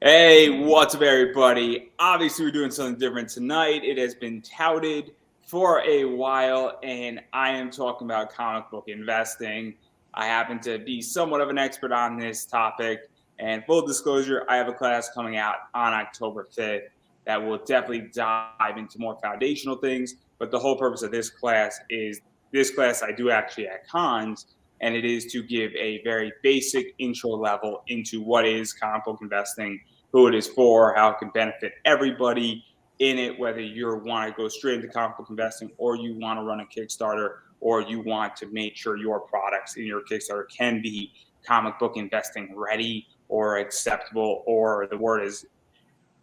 Hey, what's up, everybody? Obviously, we're doing something different tonight. It has been touted for a while, and I am talking about comic book investing. I happen to be somewhat of an expert on this topic, and full disclosure, I have a class coming out on October 5th that will definitely dive into more foundational things. But the whole purpose of this class I do actually at cons, and it is to give a very basic intro level into what is comic book investing, who it is for, how it can benefit everybody in it, whether you want to go straight into comic book investing or you want to run a Kickstarter or you want to make sure your products in your Kickstarter can be comic book investing ready or acceptable, or the word is,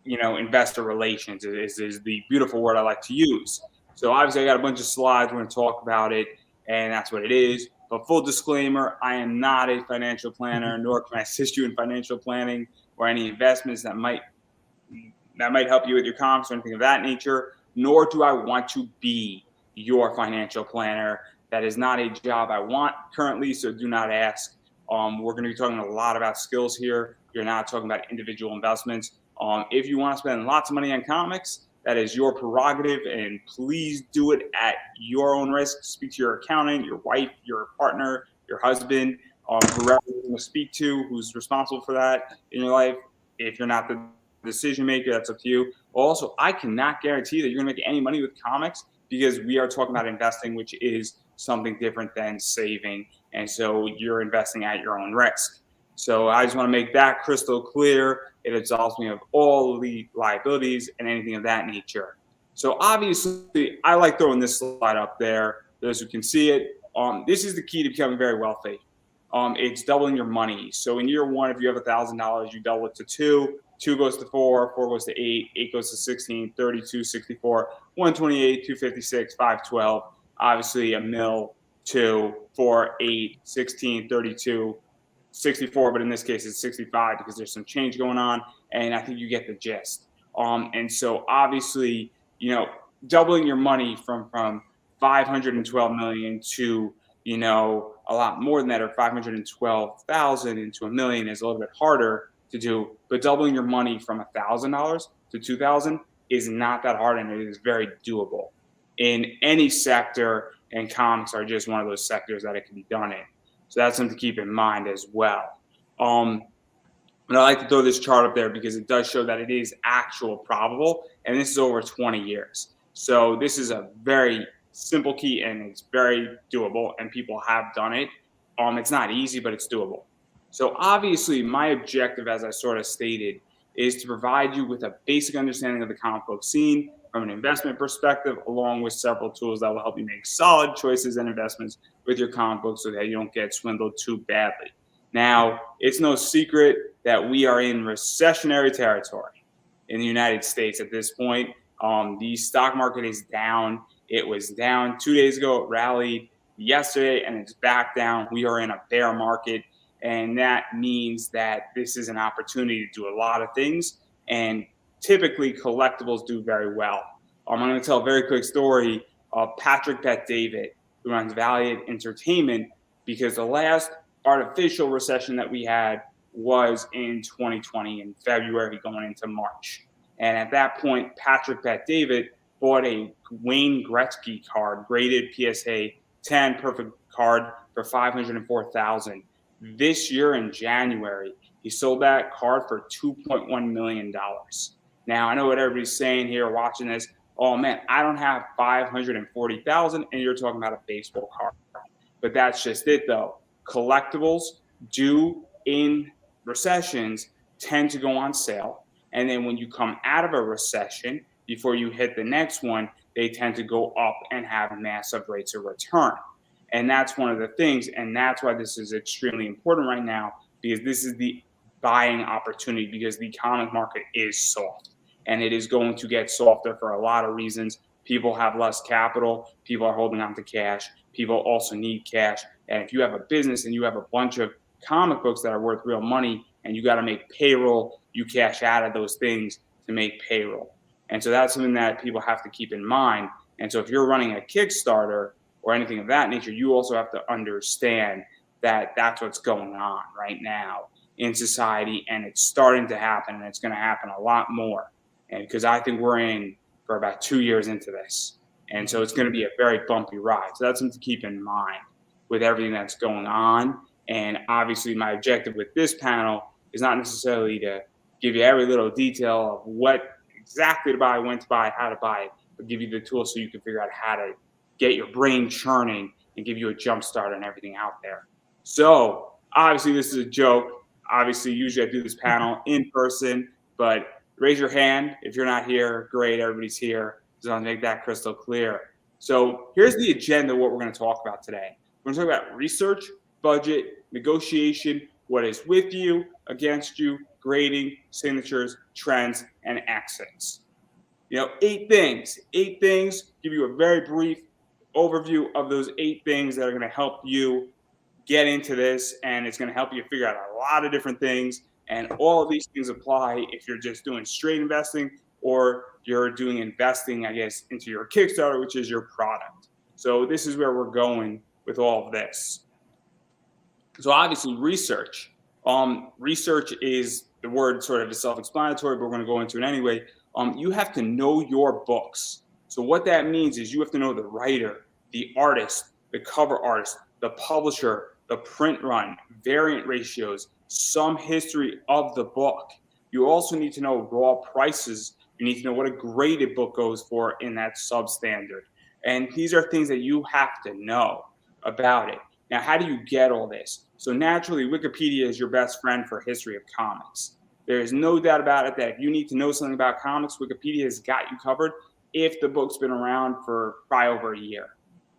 investor relations is the beautiful word I like to use. So obviously I got a bunch of slides. We're going to talk about it, and that's what it is. But full disclaimer, I am not a financial planner, nor can I assist you in financial planning or any investments that might help you with your comps or anything of that nature, nor do I want to be your financial planner. That is not a job I want currently, so do not ask. We're going to be talking a lot about skills here. You're not talking about individual investments. If you want to spend lots of money on comics, that is your prerogative, and please do it at your own risk. Speak to your accountant, your wife, your partner, your husband, whoever you're going to speak to, who's responsible for that in your life. If you're not the decision maker, that's up to you. Also, I cannot guarantee that you're going to make any money with comics because we are talking about investing, which is something different than saving. And so you're investing at your own risk. So I just want to make that crystal clear. It absolves me of all the liabilities and anything of that nature. So obviously, I like throwing this slide up there. Those who can see it, this is the key to becoming very wealthy. It's doubling your money. So in year one, if you have $1,000, you double it to two. Two goes to four, four goes to eight goes to 16, 32, 64, 128, 256, 512. Obviously, a mil, two, four, 8, 16, 32, 64, but in this case it's 65 because there's some change going on, and I think you get the gist. And so obviously, doubling your money from 512 million to a lot more than that, or 512,000 into a million is a little bit harder to do. But doubling your money from $1,000 to 2,000 is not that hard, and it is very doable in any sector. And comics are just one of those sectors that it can be done in. So that's something to keep in mind as well. And I like to throw this chart up there because it does show that it is actual probable, and this is over 20 years. So this is a very simple key, and it's very doable, and people have done it. It's not easy, but it's doable. So obviously, my objective, as I sort of stated, is to provide you with a basic understanding of the comic book scene from an investment perspective, along with several tools that will help you make solid choices and investments with your comic book so that you don't get swindled too badly. Now, it's no secret that we are in recessionary territory in the United States at this point. The stock market is down. It was down 2 days ago. It rallied yesterday, and it's back down. We are in a bear market, and that means that this is an opportunity to do a lot of things, and typically collectibles do very well. I'm going to tell a very quick story of Patrick Bet-David, who runs Valiant Entertainment, because the last artificial recession that we had was in 2020 in February going into March. And at that point, Patrick Bet-David bought a Wayne Gretzky card, graded PSA 10 perfect card for $504,000. This year in January, he sold that card for $2.1 million. Now, I know what everybody's saying here watching this. Oh man, I don't have $540,000, and you're talking about a baseball card. But that's just it, though. Collectibles do in recessions tend to go on sale. And then when you come out of a recession, before you hit the next one, they tend to go up and have massive rates of return. And that's one of the things. And that's why this is extremely important right now, because this is the buying opportunity, because the comic market is soft and it is going to get softer for a lot of reasons. People have less capital. People are holding on to cash. People also need cash. And if you have a business and you have a bunch of comic books that are worth real money and you got to make payroll, you cash out of those things to make payroll. And so that's something that people have to keep in mind. And so if you're running a Kickstarter or anything of that nature, you also have to understand that that's what's going on right now in society, and it's starting to happen, and it's going to happen a lot more. And because I think we're in for about 2 years into this, and so it's going to be a very bumpy ride. So that's something to keep in mind with everything that's going on. And obviously, my objective with this panel is not necessarily to give you every little detail of what exactly to buy, when to buy, how to buy it, but give you the tools so you can figure out how to get your brain churning and give you a jump start on everything out there. So obviously, this is a joke. Obviously, usually I do this panel in person, but raise your hand if you're not here. Great, everybody's here. Just want to make that crystal clear. So here's the agenda of what we're going to talk about today. We're going to talk about research, budget, negotiation, what is with you, against you, grading, signatures, trends, and exits. 8 things. 8 things, give you a very brief overview of those 8 things that are going to help you get into this, and it's going to help you figure out a lot of different things. And all of these things apply if you're just doing straight investing or you're doing investing, I guess, into your Kickstarter, which is your product. So this is where we're going with all of this. So obviously research. Research is the word sort of is self-explanatory, but we're going to go into it anyway. You have to know your books. So what that means is you have to know the writer, the artist, the cover artist, the publisher, the print run, variant ratios, some history of the book. You also need to know raw prices. You need to know what a graded book goes for in that substandard. And these are things that you have to know about it. Now, how do you get all this? So naturally, Wikipedia is your best friend for history of comics. There is no doubt about it that if you need to know something about comics, Wikipedia has got you covered if the book's been around for probably over a year.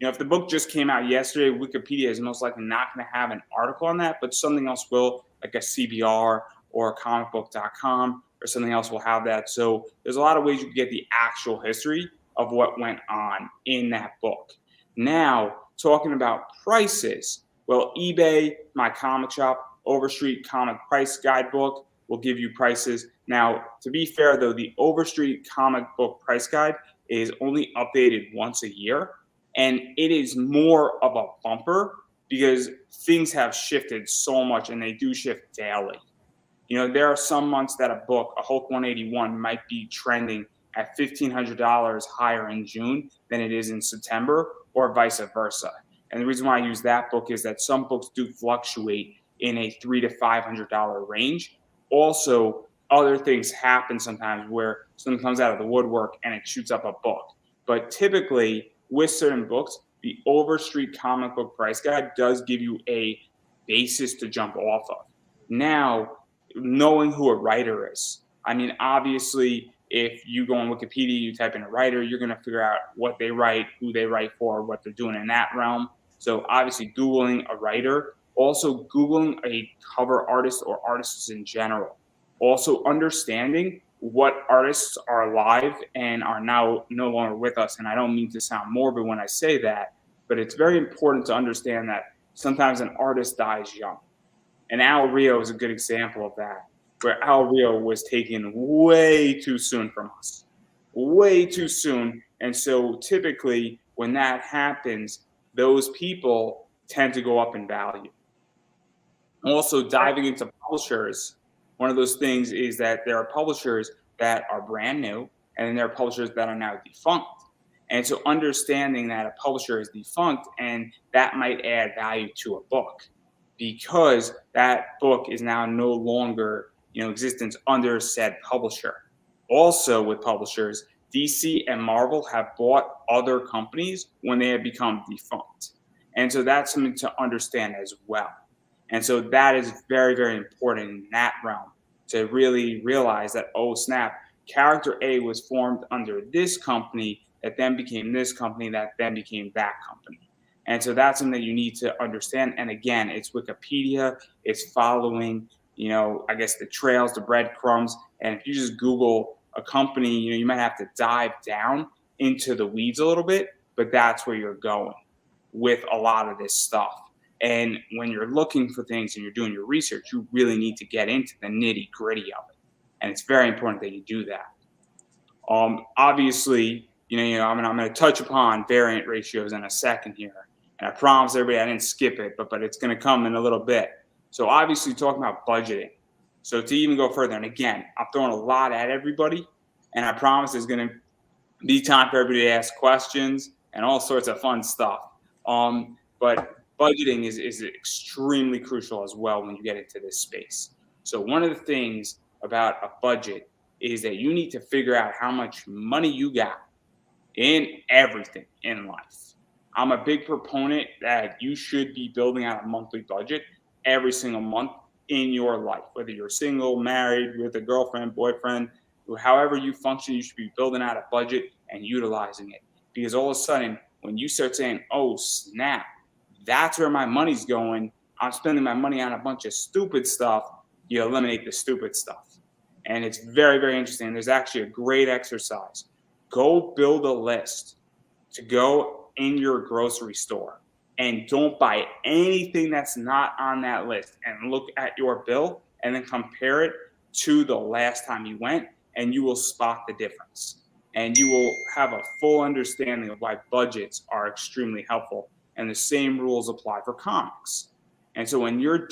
If the book just came out yesterday, Wikipedia is most likely not going to have an article on that, but something else will, like a CBR or a comicbook.com or something else will have that. So there's a lot of ways you can get the actual history of what went on in that book. Now, talking about prices, well, eBay, my comic shop, Overstreet Comic Price Guidebook will give you prices. Now, to be fair, though, the Overstreet Comic Book Price Guide is only updated once a year. And it is more of a bumper because things have shifted so much, and they do shift daily. There are some months that a book, a Hulk 181, might be trending at $1,500 higher in June than it is in September, or vice versa. And the reason why I use that book is that some books do fluctuate in a $300 to $500 range. Also, other things happen sometimes where something comes out of the woodwork and it shoots up a book. But typically, with certain books, the Overstreet Comic Book Price Guide does give you a basis to jump off of. Now, knowing who a writer is. I mean, obviously, if you go on Wikipedia, you type in a writer, you're going to figure out what they write, who they write for, what they're doing in that realm. So obviously, Googling a writer. Also, Googling a cover artist or artists in general. Also, understanding what artists are alive and are now no longer with us. And I don't mean to sound morbid when I say that, but it's very important to understand that sometimes an artist dies young. And Al Rio is a good example of that, where Al Rio was taken way too soon from us, way too soon. And so typically when that happens, those people tend to go up in value. Also, diving into publishers, one of those things is that there are publishers that are brand new, and then there are publishers that are now defunct. And so understanding that a publisher is defunct, and that might add value to a book because that book is now no longer existence under said publisher. Also with publishers, DC and Marvel have bought other companies when they have become defunct. And so that's something to understand as well. And so that is very, very important in that realm to really realize that, oh, snap, character A was formed under this company that then became this company that then became that company. And so that's something that you need to understand. And again, it's Wikipedia, it's following, I guess the trails, the breadcrumbs. And if you just Google a company, you might have to dive down into the weeds a little bit, but that's where you're going with a lot of this stuff. And when you're looking for things and you're doing your research, you really need to get into the nitty gritty of it. And it's very important that you do that. Obviously, I'm going to touch upon variant ratios in a second here. And I promise everybody I didn't skip it, but it's going to come in a little bit. So obviously talking about budgeting. So to even go further, and again, I'm throwing a lot at everybody, and I promise there's going to be time for everybody to ask questions and all sorts of fun stuff. But budgeting is extremely crucial as well when you get into this space. So one of the things about a budget is that you need to figure out how much money you got in everything in life. I'm a big proponent that you should be building out a monthly budget every single month in your life, whether you're single, married, with a girlfriend, boyfriend, however you function, you should be building out a budget and utilizing it. Because all of a sudden, when you start saying, oh, snap, that's where my money's going, I'm spending my money on a bunch of stupid stuff, you eliminate the stupid stuff. And it's very, very interesting. There's actually a great exercise. Go build a list to go in your grocery store and don't buy anything that's not on that list, and look at your bill and then compare it to the last time you went, and you will spot the difference. And you will have a full understanding of why budgets are extremely helpful. And the same rules apply for comics. And so when you're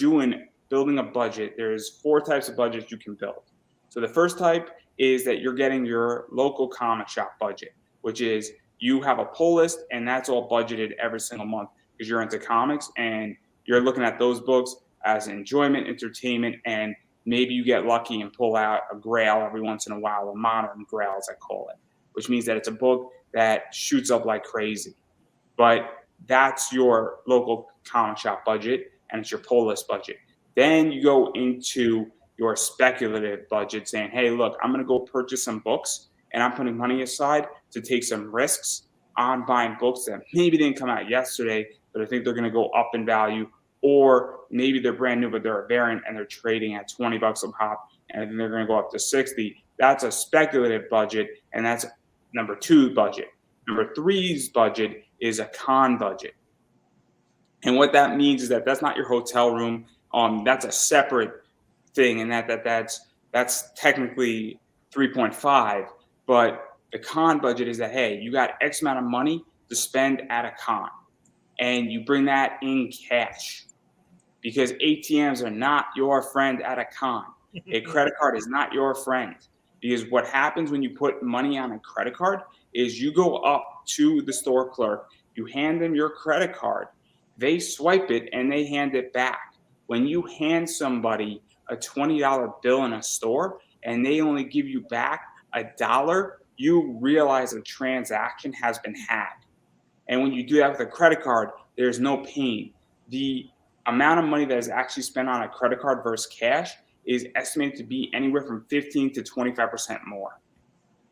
building a budget, there's 4 types of budgets you can build. So the first type is that you're getting your local comic shop budget, which is you have a pull list, and that's all budgeted every single month because you're into comics and you're looking at those books as enjoyment, entertainment, and maybe you get lucky and pull out a grail every once in a while, a modern grail as I call it, which means that it's a book that shoots up like crazy. But that's your local comic shop budget, and it's your pull list budget. Then you go into your speculative budget saying, hey, look, I'm going to go purchase some books, and I'm putting money aside to take some risks on buying books that maybe didn't come out yesterday, but I think they're going to go up in value, or maybe they're brand new, but they're a variant and they're trading at $20 a pop, and I think they're going to go up to 60. That's a speculative budget, and that's number 2 budget. Number 3's budget is a con budget. And what that means is that that's not your hotel room. That's a separate thing, and that's technically 3.5. But the con budget is that, hey, you got X amount of money to spend at a con, and you bring that in cash, because ATMs are not your friend at a con. A credit card is not your friend, because what happens when you put money on a credit card is you go up to the store clerk, you hand them your credit card, they swipe it, and they hand it back. When you hand somebody a $20 bill in a store and they only give you back $1, you realize a transaction has been had. And when you do that with a credit card, there's no pain. The amount of money that is actually spent on a credit card versus cash is estimated to be anywhere from 15 to 25% more.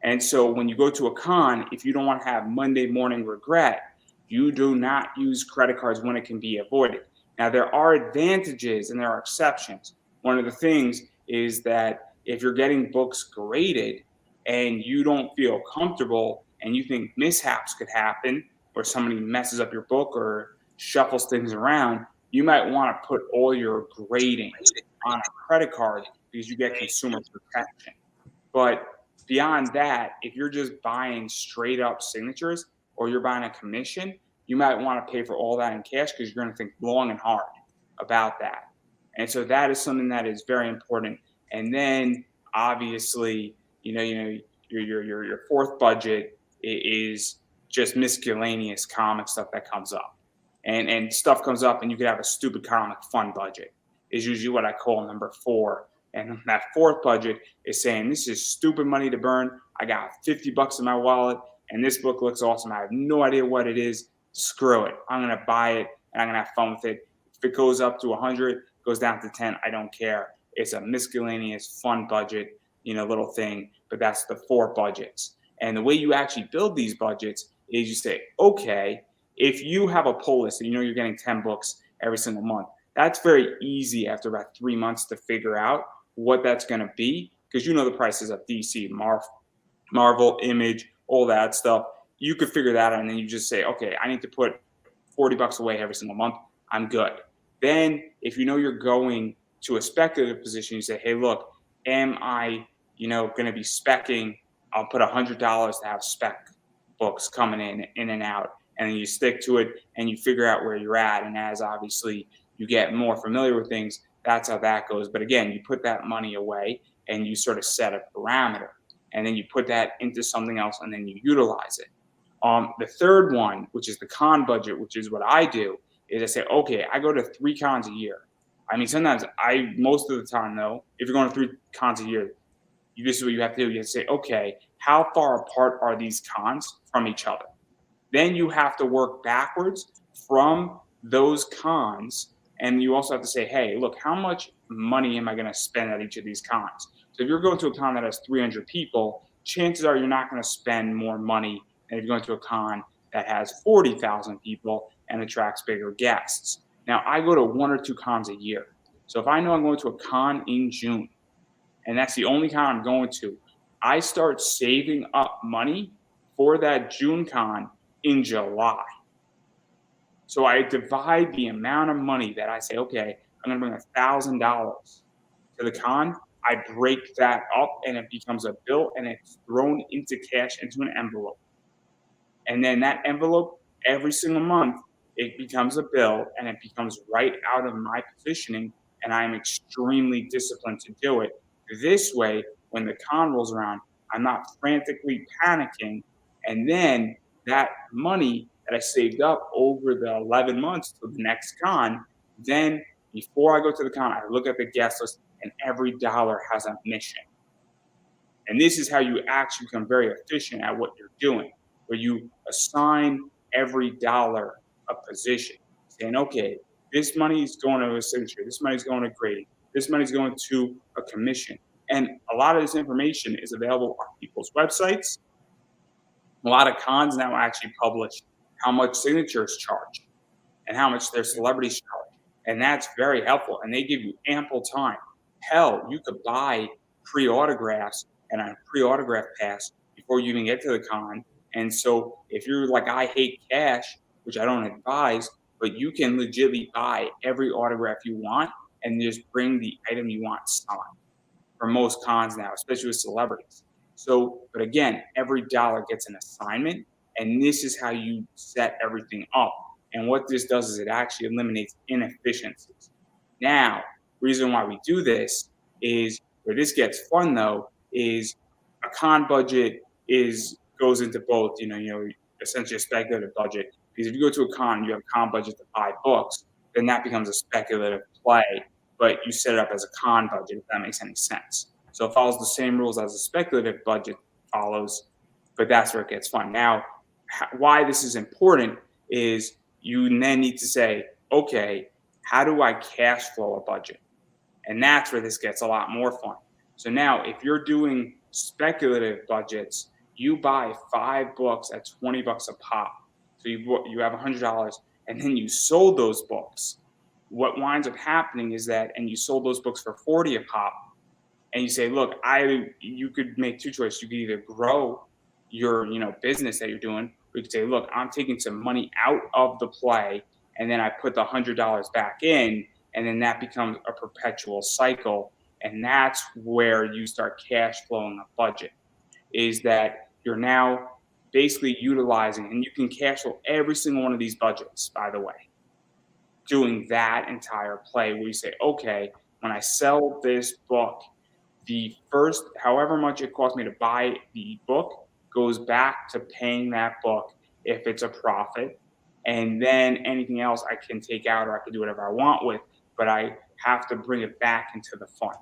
And so when you go to a con, if you don't want to have Monday morning regret, you do not use credit cards when it can be avoided. Now, there are advantages and there are exceptions. One of the things is that if you're getting books graded and you don't feel comfortable and you think mishaps could happen, or somebody messes up your book or shuffles things around, you might want to put all your grading on a credit card because you get consumer protection. But beyond that, if you're just buying straight up signatures or you're buying a commission, you might want to pay for all that in cash because you're going to think long and hard about that. And so that is something that is very important. And then obviously, your 4th budget is just miscellaneous comic stuff that comes up. And stuff comes up, and you could have a stupid comic fun budget is usually what I call number 4. And that 4th budget is saying, this is stupid money to burn. I got $50 in my wallet, and this book looks awesome. I have no idea what it is. Screw it. I'm going to buy it, and I'm going to have fun with it. If it goes up to 100, goes down to 10, I don't care. It's a miscellaneous fun budget, little thing, but that's the 4 budgets. And the way you actually build these budgets is you say, okay, if you have a pull list and you're getting 10 books every single month, that's very easy after about 3 months to figure out what that's going to be, because the prices of DC, Marvel, Image, all that stuff. You could figure that out, and then you just say, okay, I need to put $40 away every single month. I'm good. Then if you're going to a speculative position, you say, hey, look, am I, going to be speccing? I'll put $100 to have spec books coming in and out. And then you stick to it and you figure out where you're at. And as obviously you get more familiar with things, That's how that goes. But again, you put that money away and you sort of set a parameter, and then you put that into something else and then you utilize it. The third one, which is the con budget, which is what I do, is I say, okay, I go to 3 cons a year. I mean, sometimes most of the time though, if you're going to 3 cons a year, this is what you have to do. You have to say, okay, how far apart are these cons from each other? Then you have to work backwards from those cons. And you also have to say, hey, look, how much money am I going to spend at each of these cons? So if you're going to a con that has 300 people, chances are you're not going to spend more money than if you're going to a con that has 40,000 people and attracts bigger guests. Now, I go to 1 or 2 cons a year. So if I know I'm going to a con in June, and that's the only con I'm going to, I start saving up money for that June con in July. So I divide the amount of money that I say, okay, I'm going to bring $1,000 to the con. I break that up and it becomes a bill and it's thrown into cash into an envelope. And then that envelope, every single month, it becomes a bill and it becomes right out of my positioning. And I'm extremely disciplined to do it. This way, when the con rolls around, I'm not frantically panicking. And then that money that I saved up over the 11 months to the next con, then before I go to the con, I look at the guest list and every dollar has a mission. And this is how you actually become very efficient at what you're doing, where you assign every dollar a position, saying, okay, this money is going to a signature, this money is going to grading, this money is going to a commission. And a lot of this information is available on people's websites. A lot of cons now actually publish how much signatures charge and how much their celebrities charge. And that's very helpful. And they give you ample time. Hell, you could buy pre-autographs and a pre-autograph pass before you even get to the con. And so if you're like, I hate cash, which I don't advise, but you can legitimately buy every autograph you want and just bring the item you want signed for most cons now, especially with celebrities. So, but again, every dollar gets an assignment, and this is how you set everything up. And what this does is it actually eliminates inefficiencies. Now, reason why we do this is where this gets fun though is a con budget goes into both, essentially a speculative budget. Because if you go to a con, you have a con budget to buy books, then that becomes a speculative play, but you set it up as a con budget, if that makes any sense. So it follows the same rules as a speculative budget follows, but that's where it gets fun. Now, why this is important is you then need to say, okay, how do I cash flow a budget? And that's where this gets a lot more fun. So now if you're doing speculative budgets, you buy 5 books at $20 a pop. So you have $100 and then you sold those books. What winds up happening is that, and you sold those books for 40 a pop, and you say, look, you could make 2 choices. You could either grow your, business that you're doing, or you could say, look, I'm taking some money out of the play, and then I put the $100 back in, and then that becomes a perpetual cycle. And that's where you start cash flowing a budget, is that you're now basically utilizing, and you can cash flow every single one of these budgets, by the way, doing that entire play where you say, okay, when I sell this book, the first, however much it cost me to buy the book, goes back to paying that book if it's a profit. And then anything else I can take out or I can do whatever I want with, but I have to bring it back into the fund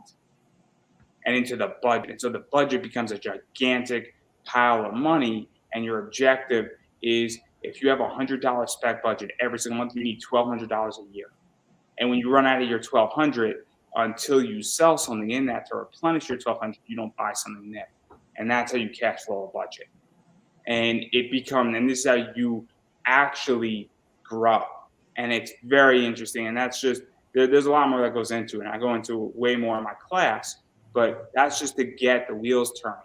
and into the budget. And so the budget becomes a gigantic pile of money. And your objective is, if you have a $100 spec budget every single month, you need $1,200 a year. And when you run out of your $1,200, until you sell something in that to replenish your $1,200, you don't buy something there. And that's how you cash flow a budget. And and this is how you actually grow. And it's very interesting. And that's just, there's a lot more that goes into it. And I go into way more in my class, but that's just to get the wheels turning.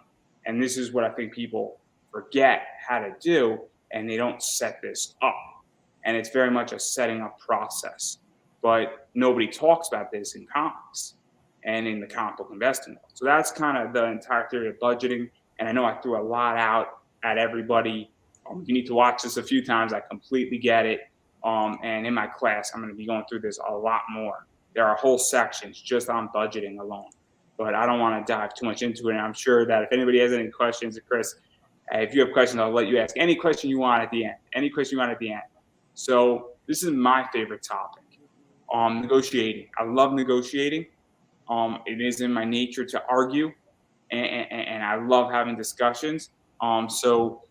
And this is what I think people forget how to do, and they don't set this up. And it's very much a setting up process. But nobody talks about this in comics and in the comic book investing world. So that's kind of the entire theory of budgeting. And I know I threw a lot out at everybody. You need to watch this a few times. I completely get it. And in my class, I'm going to be going through this a lot more. There are whole sections just on budgeting alone. But I don't want to dive too much into it. And I'm sure that if anybody has any questions, Chris, if you have questions, I'll let you ask any question you want at the end. Any question you want at the end. So this is my favorite topic. Negotiating. I love negotiating. It is in my nature to argue, and I love having discussions. So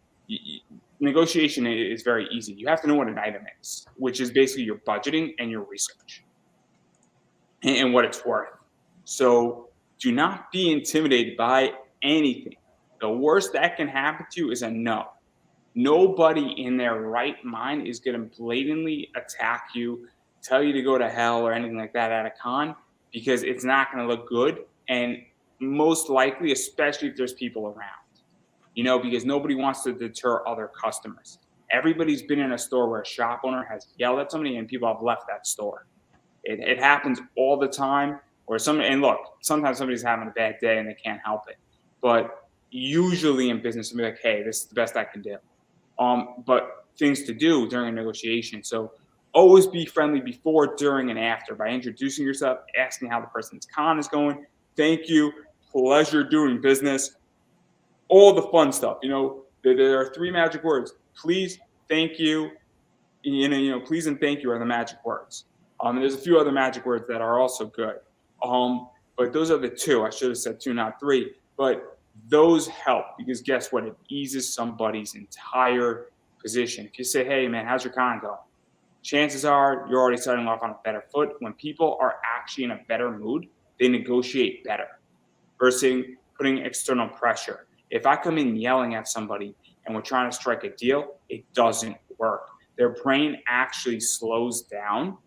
negotiation is very easy. You have to know what an item is, which is basically your budgeting and your research and what it's worth. So do not be intimidated by anything. The worst that can happen to you is a no. Nobody in their right mind is going to blatantly attack you, tell you to go to hell or anything like that at a con, because it's not going to look good. And most likely, especially if there's people around, because nobody wants to deter other customers. Everybody's been in a store where a shop owner has yelled at somebody and people have left that store. It happens all the time. And look, sometimes somebody's having a bad day and they can't help it. But usually in business, they'll be like, hey, this is the best I can do. But things to do during a negotiation. So always be friendly before, during, and after by introducing yourself, asking how the person's con is going. Thank you. Pleasure doing business. All the fun stuff. There are 3 magic words. Please, thank you. Please and thank you are the magic words. And there's a few other magic words that are also good. But those are the 2. I should have said 2, not 3. But those help because guess what? It eases somebody's entire position. If you say, hey, man, how's your con going? Chances are you're already starting off on a better foot. When people are actually in a better mood, they negotiate better versus putting external pressure. If I come in yelling at somebody and we're trying to strike a deal, it doesn't work. Their brain actually slows down.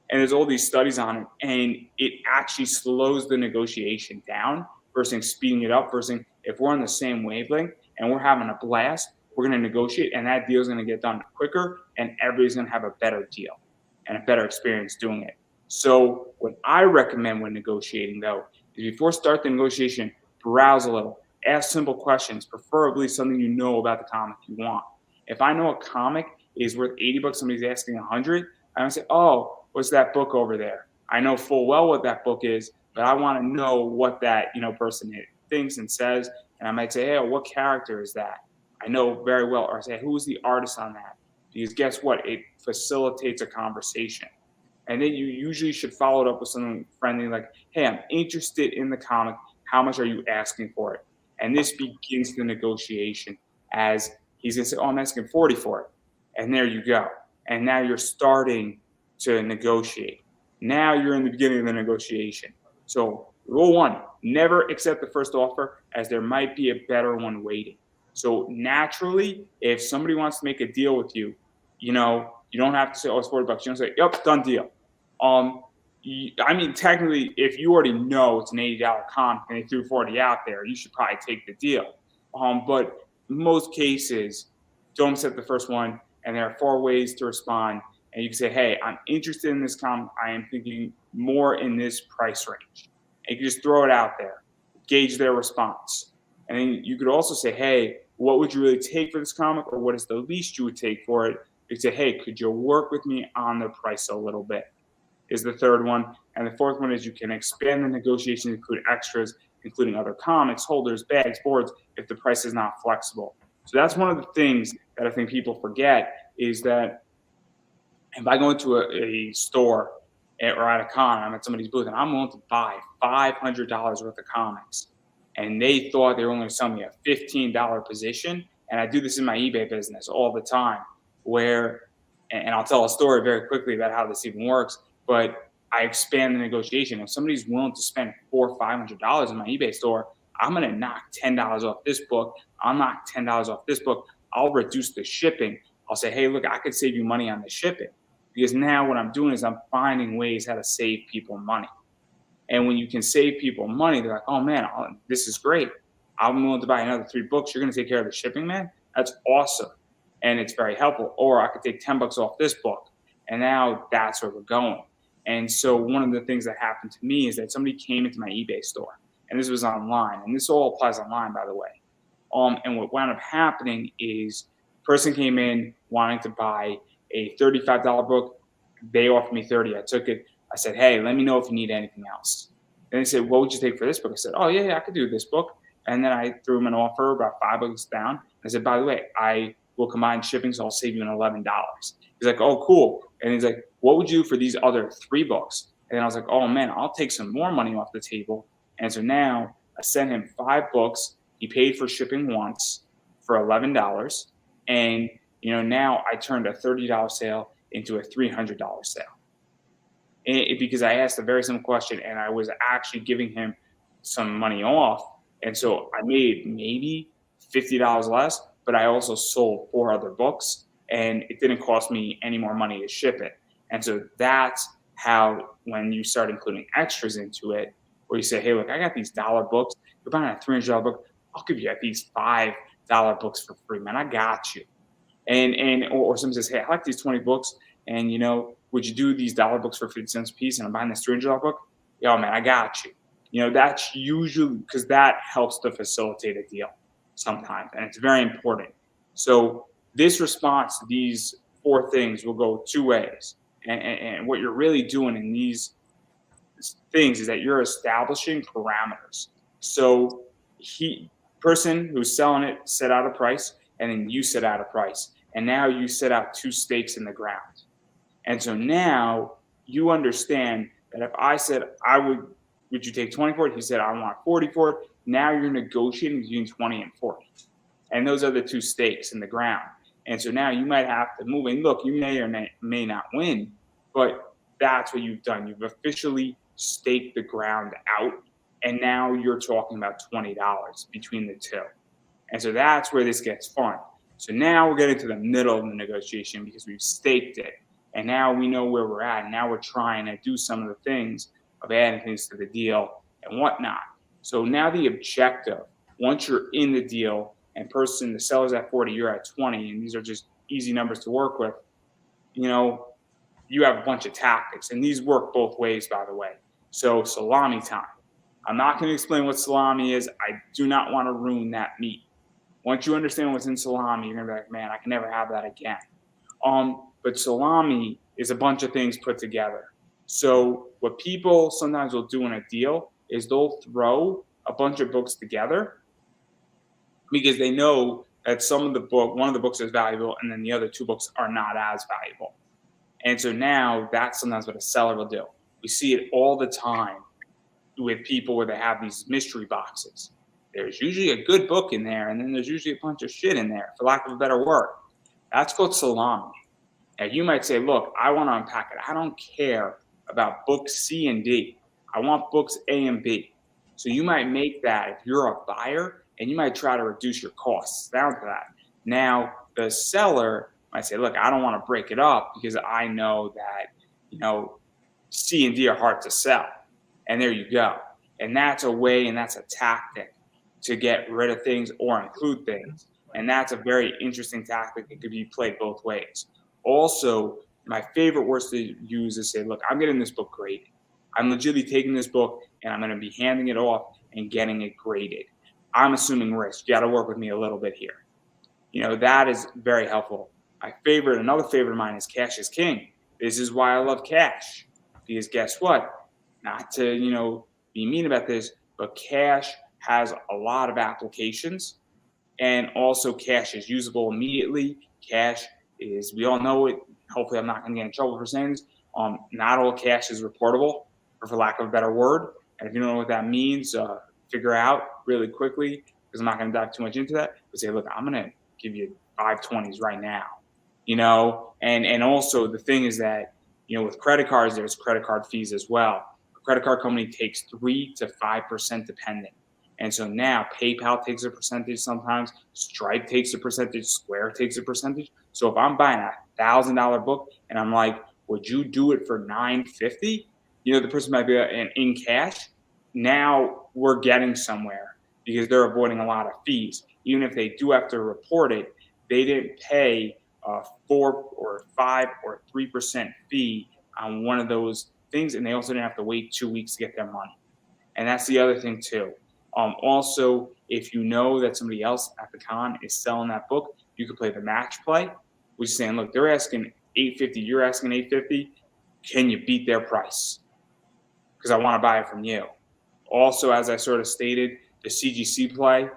And there's all these studies on it, and it actually slows the negotiation down versus speeding it up. Versus if we're on the same wavelength and we're having a blast, we're going to negotiate, and that deal is going to get done quicker, and everybody's going to have a better deal and a better experience doing it. So what I recommend when negotiating, though, is before start the negotiation, browse a little, ask simple questions, preferably something you know about the comic you want. If I know a comic is worth $80, somebody's asking $100, I'm going to say, oh, what's that book over there? I know full well what that book is, but I want to know what that person thinks and says. And I might say, hey, what character is that? I know very well. Or I say, who's the artist on that? Because guess what? It facilitates a conversation. And then you usually should follow it up with something friendly like, hey, I'm interested in the comic. How much are you asking for it? And this begins the negotiation as he's going to say, oh, I'm asking 40 for it. And there you go. And now you're starting to negotiate. Now you're in the beginning of the negotiation. So rule 1, never accept the first offer as there might be a better one waiting. So naturally, if somebody wants to make a deal with you, you don't have to say, oh, it's $40. You don't say, yep, done deal. Technically, if you already know it's an $80 comp and they threw 40 out there, you should probably take the deal. But in most cases, don't accept the first one, and there are 4 ways to respond. And you can say, hey, I'm interested in this comic. I am thinking more in this price range. And you can just throw it out there, gauge their response. And then you could also say, hey, what would you really take for this comic, or what is the least you would take for it? You could say, hey, could you work with me on the price a little bit? Is the 3rd one. And the 4th one is you can expand the negotiation to include extras, including other comics, holders, bags, boards, if the price is not flexible. So that's one of the things that I think people forget is that if I go into a store or at a con, I'm at somebody's booth, and I'm willing to buy $500 worth of comics, and they thought they were only selling me a $15 position, and I do this in my eBay business all the time, and I'll tell a story very quickly about how this even works, but I expand the negotiation. If somebody's willing to spend $400 or $500 in my eBay store, I'm going to knock $10 off this book. I'll knock $10 off this book. I'll reduce the shipping. I'll say, hey, look, I could save you money on the shipping. Because now what I'm doing is I'm finding ways how to save people money. And when you can save people money, they're like, oh, man, this is great. I'm willing to buy another 3 books. You're going to take care of the shipping, man? That's awesome. And it's very helpful. Or I could take $10 off this book. And now that's where we're going. And so one of the things that happened to me is that somebody came into my eBay store. And this was online. And this all applies online, by the way. And what wound up happening is the person came in wanting to buy a $35 book. They offered me 30. I took it. said, hey, let me know if you need anything else. And they said, what would you take for this book? I said, oh, yeah, I could do this book. And then I threw him an offer about $5 down. I said, by the way, I will combine shipping, so I'll save you an $11. He's like, oh, cool. And he's like, what would you do for these other 3 books? And I was like, oh, man, I'll take some more money off the table. And so now I sent him 5 books. He paid for shipping once for $11. And, now I turned a $30 sale into a $300 sale. Because I asked a very simple question and I was actually giving him some money off. And so I made maybe $50 less, but I also sold 4 other books and it didn't cost me any more money to ship it. And so that's how, when you start including extras into it, where you say, hey, look, I got these dollar books. You're buying a $300 book. I'll give you these $5 books for free, man. I got you. Or someone says, hey, I like these 20 books. And, would you do these dollar books for 50 cents a piece? And I'm buying this $300 book. Yo, man, I got you. That's usually because that helps to facilitate a deal sometimes. And it's very important. So this response to these 4 things will go 2 ways. And what you're really doing in these things is that you're establishing parameters. So person who's selling it set out a price, and then you set out a price. And now you set out 2 stakes in the ground. And so now you understand that if I said, would you take 20 for it? He said, I want 40 for it. Now you're negotiating between 20 and 40. And those are the 2 stakes in the ground. And so now you might have to move. And look, you may or may not win, but that's what you've done. You've officially staked the ground out. And now you're talking about $20 between the 2. And so that's where this gets fun. So now we're getting to the middle of the negotiation because we've staked it. And now we know where we're at. And now we're trying to do some of the things of adding things to the deal and whatnot. So now the objective, once you're in the deal and the seller's at 40, you're at 20, and these are just easy numbers to work with, you have a bunch of tactics. And these work both ways, by the way. So salami time. I'm not going to explain what salami is. I do not want to ruin that meat. Once you understand what's in salami, you're going to be like, man, I can never have that again. But salami is a bunch of things put together. So what people sometimes will do in a deal is they'll throw a bunch of books together because they know that one of the books is valuable and then the other 2 books are not as valuable. And so now that's sometimes what a seller will do. We see it all the time with people where they have these mystery boxes. There's usually a good book in there, and then there's usually a bunch of shit in there, for lack of a better word. That's called salami. Now, you might say, look, I want to unpack it. I don't care about books C and D. I want books A and B. So you might make that if you're a buyer, and you might try to reduce your costs down to that. Now, the seller might say, look, I don't want to break it up because I know that, C and D are hard to sell. And there you go. And that's a way and that's a tactic to get rid of things or include things. And that's a very interesting tactic that could be played both ways. Also, my favorite words to use is say, look, I'm getting this book graded. I'm legitimately taking this book and I'm going to be handing it off and getting it graded. I'm assuming risk. You got to work with me a little bit here. That is very helpful. Another favorite of mine is cash is king. This is why I love cash. Because guess what? Not to, be mean about this, but cash has a lot of applications. And also cash is usable immediately. Cash is, we all know it. Hopefully I'm not going to get in trouble for saying this. Not all cash is reportable, or for lack of a better word. And if you don't know what that means, figure out really quickly, because I'm not going to dive too much into that. But say, look, I'm going to give you 520s right now. And also the thing is that, with credit cards, there's credit card fees as well. A credit card company takes 3 to 5% depending. And so now PayPal takes a percentage sometimes, Stripe takes a percentage, Square takes a percentage. So if I'm buying $1,000 book and I'm like, would you do it for $950? The person might be in cash. Now we're getting somewhere because they're avoiding a lot of fees. Even if they do have to report it, they didn't pay 4 or 5 or 3% fee on one of those things. And they also didn't have to wait 2 weeks to get their money. And that's the other thing too. Also, if you know that somebody else at the con is selling that book, you could play the match play, which is saying, look, they're asking $850, you're asking $850. Can you beat their price? because I want to buy it from you. Also, as I sort of stated, the CGC play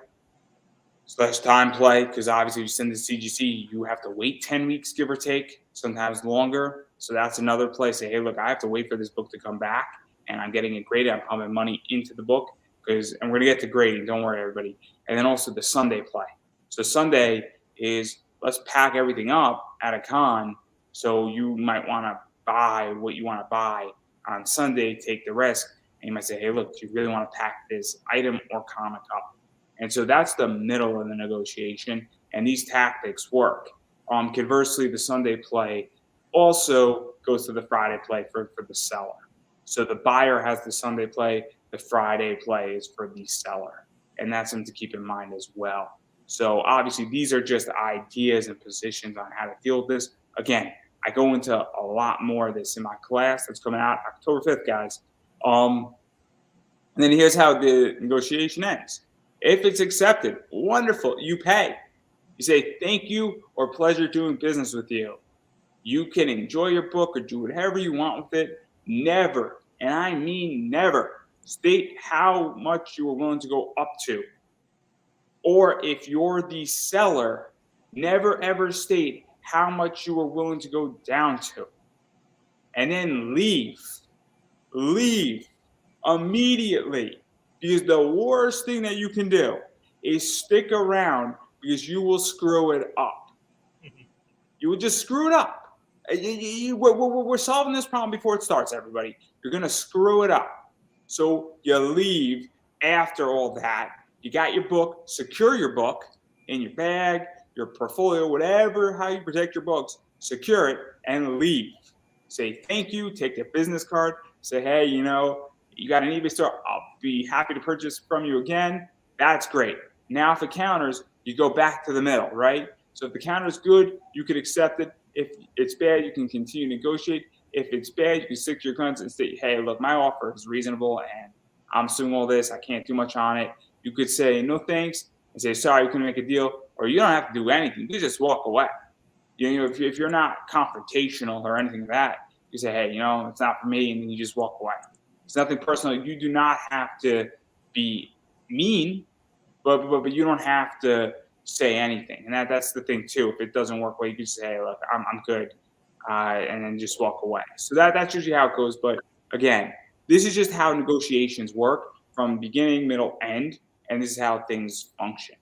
slash time play, because obviously if you send the CGC, you have to wait 10 weeks, give or take, sometimes longer. So that's another play. Say, hey, look, I have to wait for this book to come back, and I'm getting it graded. I'm pumping money into the book and we're going to get to grading. Don't worry, everybody. And then also the Sunday play. So Sunday is let's pack everything up at a con. So you might want to buy what you want to buy on Sunday, take the risk. And you might say, hey, look, do you really want to pack this item or comic up? And so that's the middle of the negotiation. And these tactics work. Conversely, the Sunday play also goes to the Friday play for the seller. So the buyer has the Sunday play, the Friday play is for the seller. And that's something to keep in mind as well. So obviously, these are just ideas and positions on how to deal with this. Again, I go into a lot more of this in my class that's coming out October 5th, guys. And then here's how the negotiation ends. If it's accepted, wonderful, you pay. You say, thank you or pleasure doing business with you. You can enjoy your book or do whatever you want with it. Never, and I mean never, state how much you are willing to go up to. Or if you're the seller, never ever state how much you are willing to go down to. And then leave immediately. Because the worst thing that you can do is stick around because you will screw it up. You will just screw it up. We're solving this problem before it starts, everybody. You're going to screw it up. So you leave after all that. You got your book, secure your book in your bag, your portfolio, whatever, how you protect your books, secure it and leave. Say thank you, take their business card, say, hey, you got an eBay store, I'll be happy to purchase from you again. That's great. Now if it counters, you go back to the middle, right? So if the counter is good, you could accept it. If it's bad, you can continue to negotiate. If it's bad, you can stick to your guns and say, hey, look, my offer is reasonable and I'm suing all this. I can't do much on it. You could say no thanks and say, sorry, you couldn't make a deal. Or you don't have to do anything. You can just walk away. If you're not confrontational or anything like that, you say, hey, it's not for me. And then you just walk away. It's nothing personal. You do not have to be mean, but you don't have to say anything. And that's the thing too. If it doesn't work well, you can say, hey, look, I'm good. And then just walk away. So that's usually how it goes. But again, this is just how negotiations work from beginning, middle, end. And this is how things function.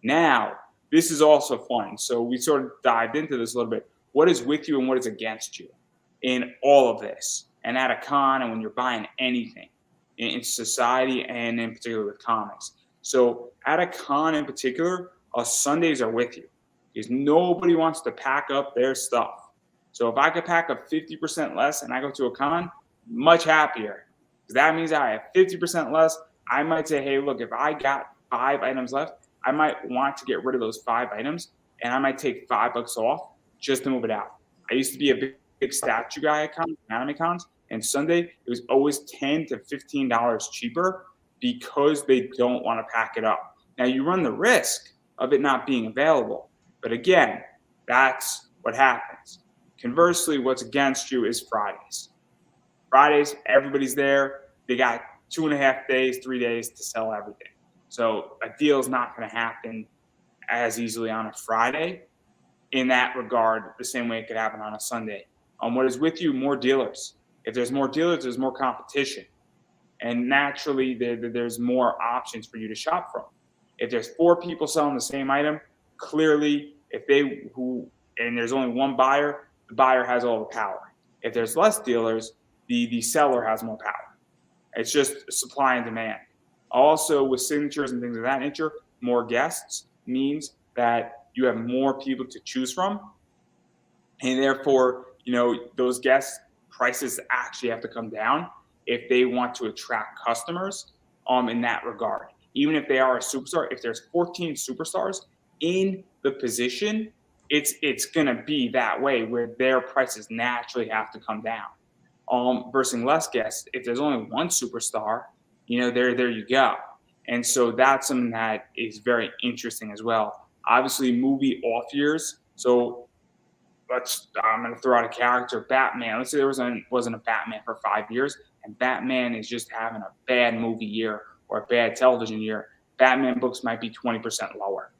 Now, this is also fun. So we sort of dived into this a little bit. What is with you and what is against you in all of this? And at a con and when you're buying anything in society and in particular with comics. So at a con in particular, Sundays are with you because nobody wants to pack up their stuff. So if I could pack up 50% less and I go to a con, much happier. Because that means I have 50% less. I might say, hey, look, if I got 5 items left, I might want to get rid of those 5 items and I might take $5 off just to move it out. I used to be a big statue guy at cons, anime cons, and Sunday it was always $10 to $15 cheaper because they don't want to pack it up. Now you run the risk of it not being available, but again, that's what happens. Conversely, what's against you is Fridays. Fridays, everybody's there. They got 2.5 days, 3 days to sell everything. So a deal is not going to happen as easily on a Friday in that regard, the same way it could happen on a Sunday. What is with you? More dealers. If there's more dealers, there's more competition. And naturally, there's more options for you to shop from. If there's 4 people selling the same item, clearly, and there's only one buyer, the buyer has all the power. If there's less dealers, the seller has more power. It's just supply and demand. Also, with signatures and things of that nature, more guests means that you have more people to choose from. And therefore, those guests' prices actually have to come down if they want to attract customers in that regard. Even if they are a superstar, if there's 14 superstars in the position, it's going to be that way where their prices naturally have to come down. Versus less guests, if there's only one superstar, there you go. And so that's something that is very interesting as well. Obviously, movie off years. So I'm going to throw out a character, Batman. Let's say there wasn't a Batman for 5 years. and Batman is just having a bad movie year or a bad television year, Batman books might be 20% lower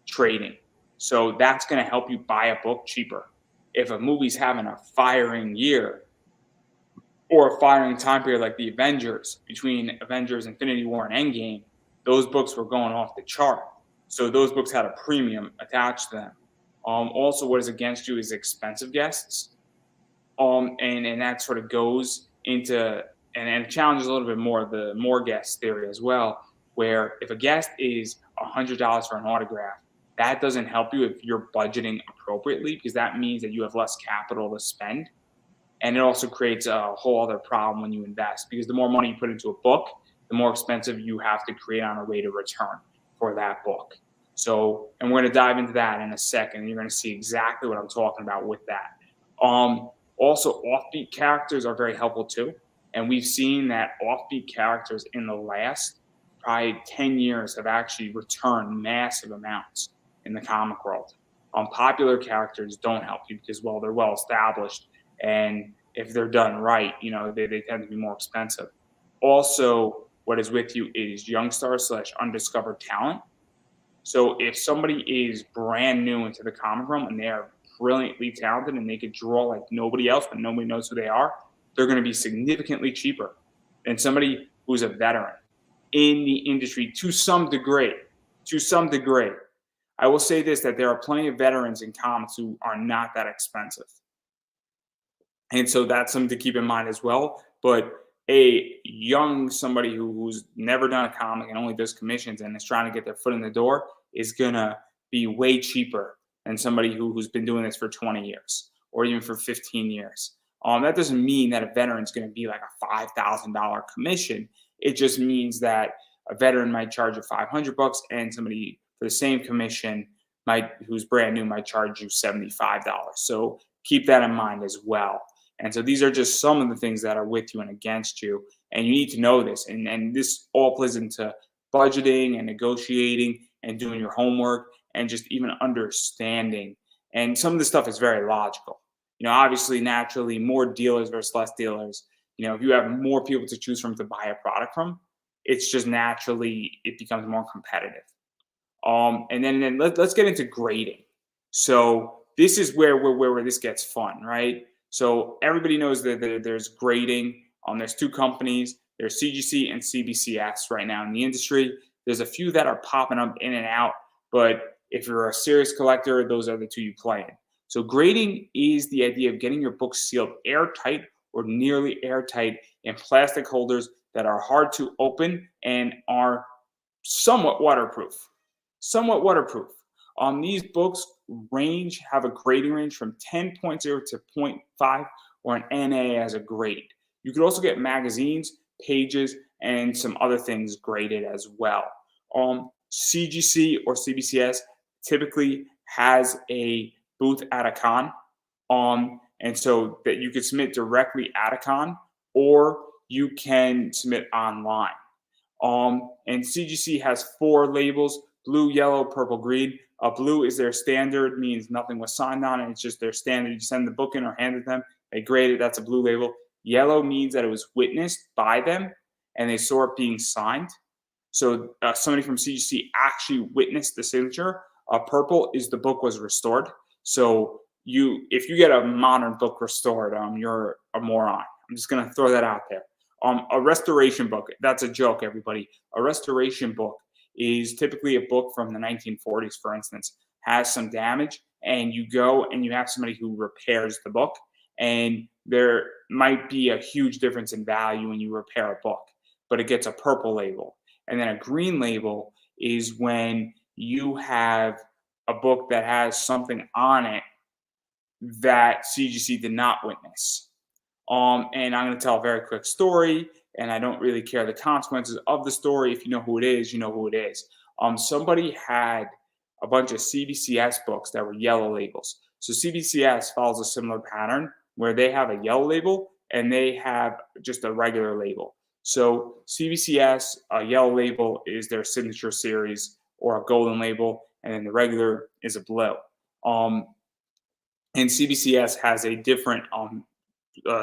trading. So that's going to help you buy a book cheaper. If a movie's having a firing year or a firing time period like the Avengers, between Avengers Infinity War and Endgame, those books were going off the chart. So those books had a premium attached to them. Also, what is against you is expensive guests. And that sort of goes into and challenges a little bit more the more guest theory as well, where if a guest is $100 for an autograph, that doesn't help you if you're budgeting appropriately, because that means that you have less capital to spend. And it also creates a whole other problem when you invest, because the more money you put into a book, the more expensive you have to create on a rate of return for that book. So, and we're going to dive into that in a second. You're going to see exactly what I'm talking about with that. Also, offbeat characters are very helpful too. And we've seen that offbeat characters in the last probably 10 years have actually returned massive amounts in the comic world. Popular characters don't help you because, well, they're well established. And if they're done right, they tend to be more expensive. Also, what is with you is young stars / undiscovered talent. So if somebody is brand new into the comic realm and they are brilliantly talented and they could draw like nobody else, but nobody knows who they are, they're going to be significantly cheaper than somebody who's a veteran in the industry to some degree. To some degree. I will say this, that there are plenty of veterans in comics who are not that expensive. And so that's something to keep in mind as well. But a young somebody who's never done a comic and only does commissions and is trying to get their foot in the door is going to be way cheaper than somebody who's been doing this for 20 years or even for 15 years. That doesn't mean that a veteran is going to be like a $5,000 commission. It just means that a veteran might charge you $500 and somebody for the same commission who's brand new might charge you $75. So keep that in mind as well. And so these are just some of the things that are with you and against you. And you need to know this. And this all plays into budgeting and negotiating and doing your homework and just even understanding. And some of this stuff is very logical. Obviously, naturally, more dealers versus less dealers. If you have more people to choose from to buy a product from, it's just naturally, it becomes more competitive. And then let's get into grading. So this is where this gets fun, right? So everybody knows that there's grading. There's two companies. There's CGC and CBCS right now in the industry. There's a few that are popping up in and out, but if you're a serious collector, those are the two you play in. So grading is the idea of getting your books sealed airtight or nearly airtight in plastic holders that are hard to open and are somewhat waterproof. These books have a grading range from 10.0 to 0.5 or an NA as a grade. You could also get magazines, pages, and some other things graded as well. CGC or CBCS typically has a booth at a con, and so that you could submit directly at a con or you can submit online. And CGC has 4 labels: blue, yellow, purple, green. Blue is their standard, means nothing was signed on it. It's just their standard. You send the book in or hand it them. They grade it. That's a blue label. Yellow means that it was witnessed by them and they saw it being signed. So somebody from CGC actually witnessed the signature. Purple is the book was restored. So if you get a modern book restored, you're a moron. I'm just going to throw that out there. A restoration book, that's a joke, everybody. A restoration book is typically a book from the 1940s, for instance, has some damage, and you go and you have somebody who repairs the book, and there might be a huge difference in value when you repair a book, but it gets a purple label. And then a green label is when you have a book that has something on it that CGC did not witness. And I'm going to tell a very quick story, and I don't really care the consequences of the story. If you know who it is, you know who it is. Somebody had a bunch of CBCS books that were yellow labels. So CBCS follows a similar pattern where they have a yellow label and they have just a regular label. So CBCS, a yellow label is their signature series or a golden label, and then the regular is a blue. And CBCS has a different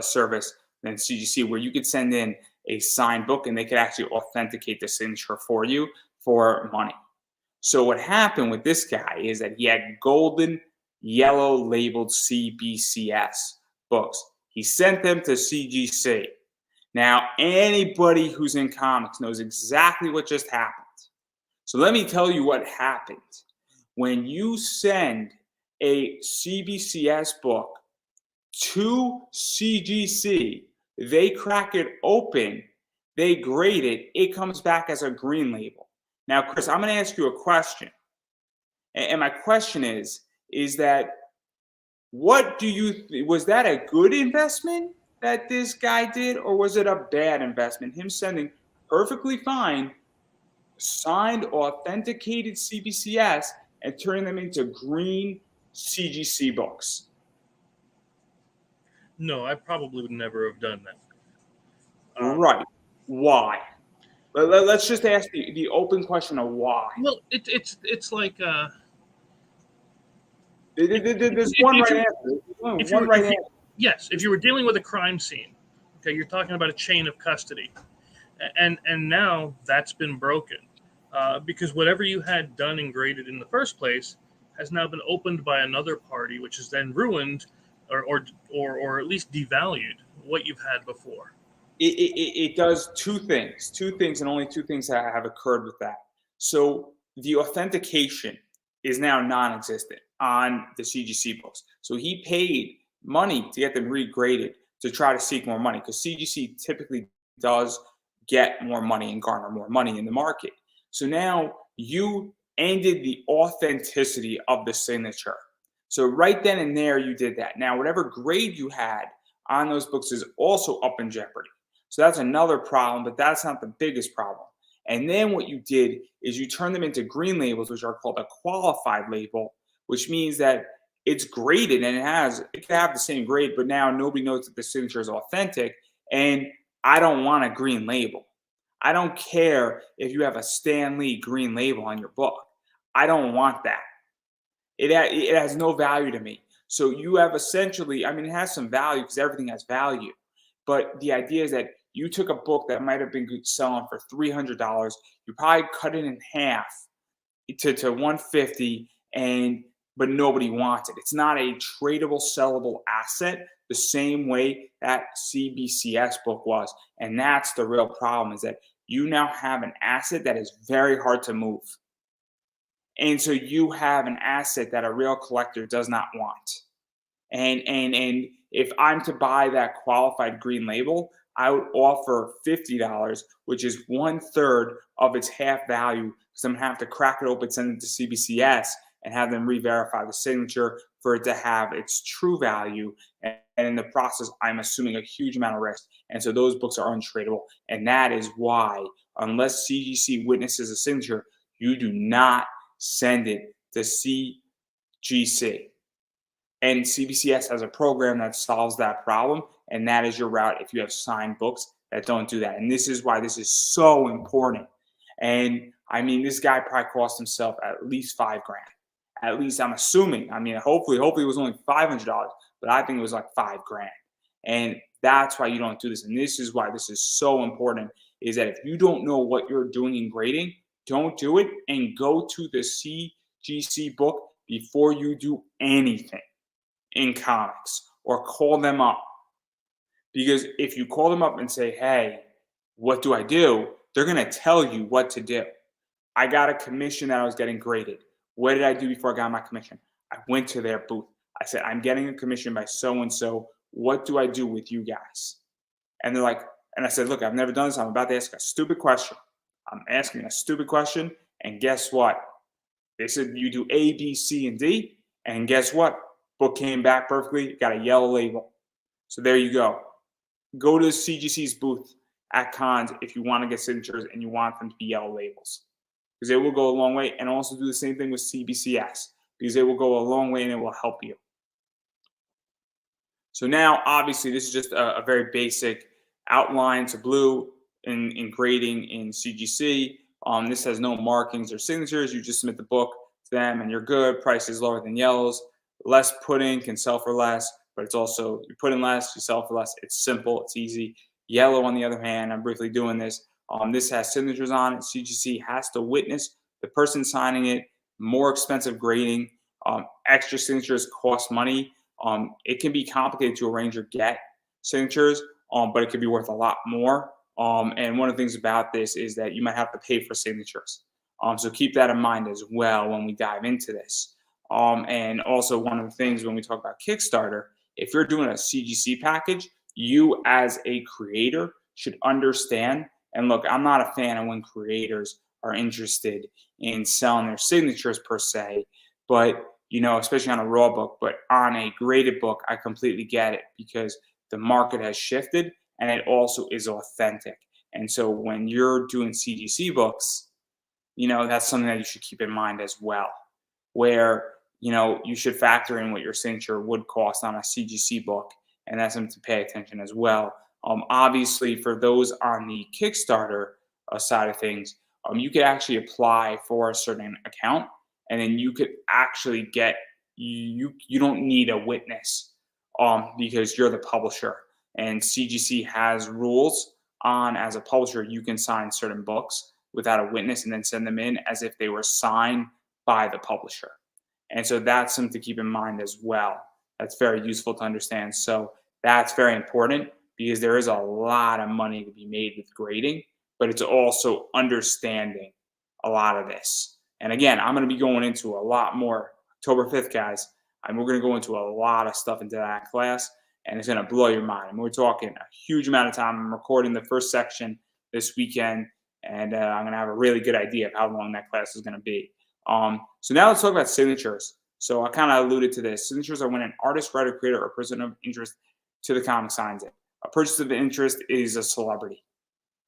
service than CGC, where you could send in a signed book and they could actually authenticate the signature for you for money. So what happened with this guy is that he had golden yellow labeled CBCS books. He sent them to CGC. Now, anybody who's in comics knows exactly what just happened. So let me tell you what happened. When you send a CBCS book to CGC, they crack it open, they grade it, it comes back as a green label. Now, Chris, I'm going to ask you a question. And my question is that what do you, was that a good investment that this guy did, or was it a bad investment? Him sending perfectly fine, signed, authenticated CBCS and turning them into green CGC books? No, I probably would never have done that. Right. Why? Let's just ask the open question of why. Well, it's like there's one right answer. One right answer. Yes, if you were dealing with a crime scene, okay, you're talking about a chain of custody, and now that's been broken because whatever you had done and graded in the first place has now been opened by another party, which has then ruined or at least devalued what you've had before. It does two things, and only two things that have occurred with that. So the authentication is now non-existent on the CGC books. So he paid money to get them regraded to try to seek more money, because CGC typically does get more money and garner more money in the market. So now you ended the authenticity of the signature. So right then and there, you did that. Now, whatever grade you had on those books is also up in jeopardy. So that's another problem, but that's not the biggest problem. And then what you did is you turn them into green labels, which are called a qualified label, which means that it's graded and it can have the same grade, but now nobody knows that the signature is authentic. And I don't want a green label. I don't care if you have a Stan Lee green label on your book. I don't want that. It has no value to me. So you have essentially, I mean, it has some value because everything has value. But the idea is that you took a book that might have been selling for $300. You probably cut it in half to $150, but nobody wants it. It's not a tradable, sellable asset the same way that CBCS book was. And that's the real problem, is that you now have an asset that is very hard to move. And so you have an asset that a real collector does not want. And if I'm to buy that qualified green label, I would offer $50, which is 1/3 of its half value, because I'm going to have to crack it open, send it to CBCS, and have them re-verify the signature for it to have its true value. And in the process, I'm assuming a huge amount of risk. And so those books are untradeable. And that is why, unless CGC witnesses a signature, you do not send it to CGC. And CBCS has a program that solves that problem, and that is your route if you have signed books that don't do that. And this is why this is so important. And I mean, this guy probably cost himself at least $5,000. At least I'm assuming. I mean, hopefully it was only $500, but I think it was like $5,000. And that's why you don't do this. And this is why this is so important, is that if you don't know what you're doing in grading, don't do it, and go to the CGC book before you do anything in comics, or call them up. Because if you call them up and say, hey, what do I do? They're going to tell you what to do. I got a commission that I was getting graded. What did I do before I got my commission? I went to their booth. I said, I'm getting a commission by so-and-so. What do I do with you guys? And they're like, and I said, look, I've never done this. I'm about to ask a stupid question. I'm asking a stupid question. And guess what? They said, you do A, B, C, and D. And guess what? Book came back perfectly, got a yellow label. So there you go. Go to CGC's booth at cons if you want to get signatures and you want them to be yellow labels, because it will go a long way. And also do the same thing with CBCS, because it will go a long way and it will help you. So now, obviously, this is just a very basic outline to blue in grading in CGC. This has no markings or signatures. You just submit the book to them and you're good. Price is lower than yellows. Less pudding can sell for less. but it's also you put in less, you sell for less. It's simple, it's easy. Yellow, on the other hand, I'm briefly doing this. This has signatures on it. CGC has to witness the person signing it. More expensive grading. Extra signatures cost money. It can be complicated to arrange or get signatures, but it could be worth a lot more. And one of the things about this is that you might have to pay for signatures. So keep that in mind as well when we dive into this. And also, one of the things when we talk about Kickstarter, if you're doing a CGC package, you as a creator should understand. And look, I'm not a fan of when creators are interested in selling their signatures per se, but especially on a raw book, but on a graded book, I completely get it because the market has shifted and it also is authentic. And so when you're doing CGC books, that's something that you should keep in mind as well, where, you should factor in what your signature would cost on a CGC book. And that's something to pay attention as well. Obviously, for those on the Kickstarter side of things, you could actually apply for a certain account, and then you could actually get you don't need a witness because you're the publisher, and CGC has rules on as a publisher you can sign certain books without a witness and then send them in as if they were signed by the publisher. And so that's something to keep in mind as well. That's very useful to understand. So that's very important because there is a lot of money to be made with grading, but it's also understanding a lot of this. And again, I'm going to be going into a lot more October 5th, guys. And we're going to go into a lot of stuff into that class, and it's going to blow your mind. And we're talking a huge amount of time. I'm recording the first section this weekend, and I'm going to have a really good idea of how long that class is going to be. So now let's talk about signatures. So I kind of alluded to this. Signatures are when an artist, writer, creator, or person of interest to the comic signs it. A person of interest is a celebrity.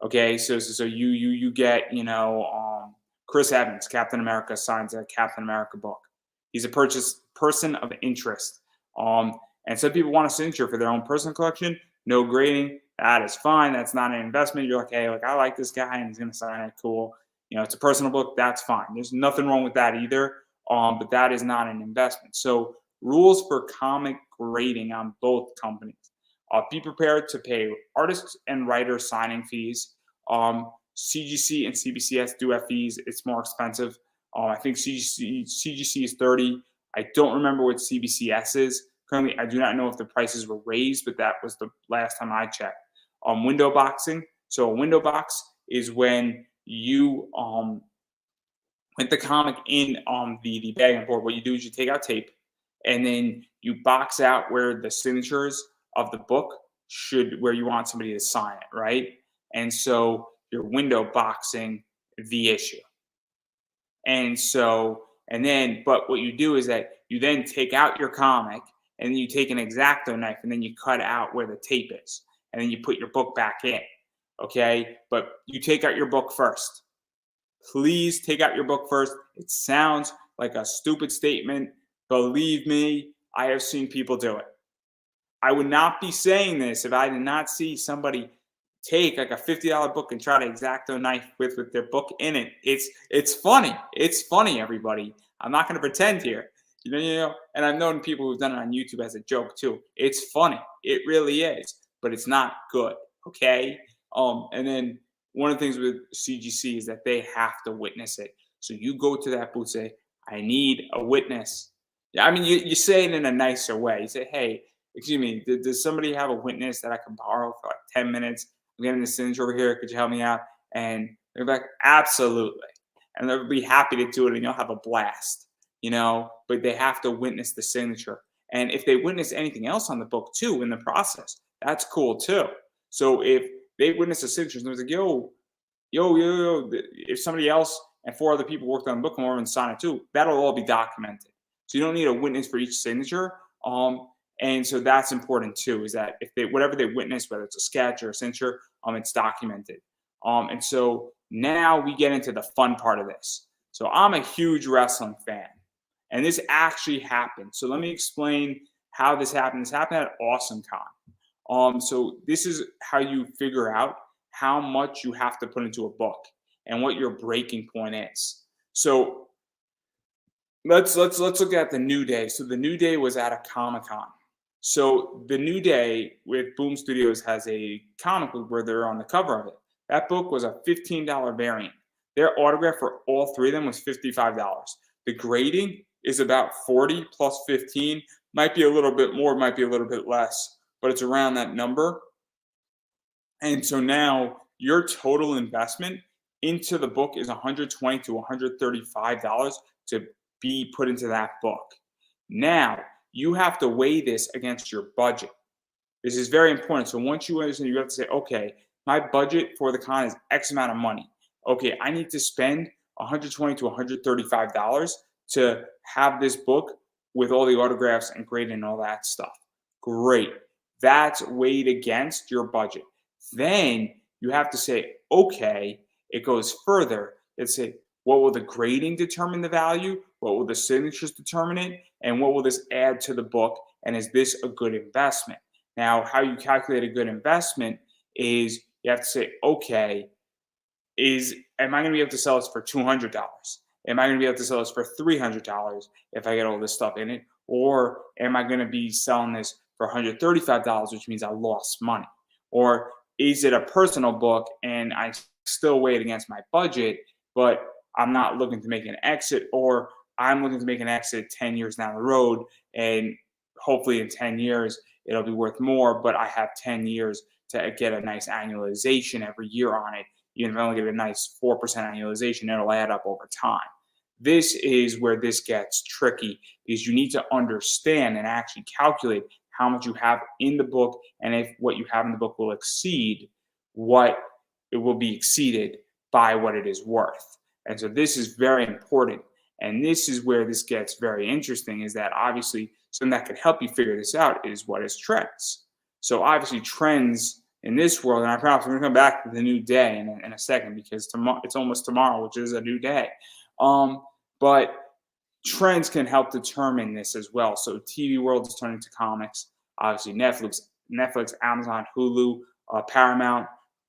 Okay, so you get Chris Evans, Captain America, signs a Captain America book. He's a person of interest. And some people want a signature for their own personal collection. No grading. That is fine. That's not an investment. You're like, hey, I like this guy and he's going to sign it. Cool. It's a personal book. That's fine. There's nothing wrong with that either. But that is not an investment. So rules for comic grading on both companies. Be prepared to pay artists and writers signing fees. CGC and CBCS do have fees. It's more expensive. I think CGC is $30. I don't remember what CBCS is. Currently, I do not know if the prices were raised, but that was the last time I checked. Window boxing. So a window box is when you put the comic in the bag and board. What you do is you take out tape, and then you box out where the signatures of the book where you want somebody to sign it, right? And so you're window boxing the issue. But what you do is that you then take out your comic and then you take an X-Acto knife and then you cut out where the tape is. And then you put your book back in, okay? But you take out your book first. Please take out your book first. It sounds like a stupid statement. Believe me, I have seen people do it. I would not be saying this if I did not see somebody take like a $50 book and try to X-Acto knife with their book in it. It's funny. It's funny, everybody. I'm not going to pretend here. And I've known people who've done it on YouTube as a joke too. It's funny. It really is, but it's not good. Okay. And then one of the things with CGC is that they have to witness it. So you go to that booth, say, I need a witness. Yeah, I mean, you say it in a nicer way. You say, hey, excuse me, does somebody have a witness that I can borrow for like 10 minutes? I'm getting this signature over here. Could you help me out? And they're like, absolutely. And they'll be happy to do it, and you'll have a blast, but they have to witness the signature. And if they witness anything else on the book too in the process, that's cool too. So if they witness the signature and they're like, yo, if somebody else and 4 other people worked on the book come over and sign it too, that'll all be documented. So you don't need a witness for each signature. And so that's important too, is that if whatever they witness, whether it's a sketch or a signature, it's documented. And so now we get into the fun part of this. So I'm a huge wrestling fan, and this actually happened. So let me explain how this happened. This happened at Awesome Con. So this is how you figure out how much you have to put into a book and what your breaking point is. So let's look at the New Day. So the New Day was at a Comic-Con. So the New Day with Boom Studios has a comic book where they're on the cover of it. That book was a $15 variant. Their autograph for all three of them was $55. The grading is about 40 plus 15. Might be a little bit more, might be a little bit less, but it's around that number. And so now your total investment into the book is $120 to $135 to be put into that book. Now, you have to weigh this against your budget. This is very important. So once you understand, you have to say, okay, my budget for the con is X amount of money. Okay, I need to spend $120 to $135 to have this book with all the autographs and grading and all that stuff. Great. That's weighed against your budget. Then you have to say, okay, it goes further. Let's say, what will the grading determine the value? What will the signatures determine it? And what will this add to the book? And is this a good investment? Now, how you calculate a good investment is you have to say, okay, am I going to be able to sell this for $200? Am I going to be able to sell this for $300 if I get all this stuff in it? Or am I going to be selling this for $135, which means I lost money? Or is it a personal book and I still weigh it against my budget, but I'm not looking to make an exit, or I'm looking to make an exit 10 years down the road, and hopefully in 10 years it'll be worth more, but I have 10 years to get a nice annualization every year on it. Even if I only get a nice 4% annualization, it'll add up over time. This is where this gets tricky, because you need to understand and actually calculate how much you have in the book, and if what you have in the book will exceed what it will be exceeded by what it is worth. And so this is very important. And this is where this gets very interesting, is that obviously something that could help you figure this out is what is trends. So obviously trends in this world, and I promise we're going to come back to the New Day in a second, because it's almost tomorrow, which is a new day. But trends can help determine this as well. So TV world is turning to comics. Obviously Netflix, Amazon, Hulu, Paramount,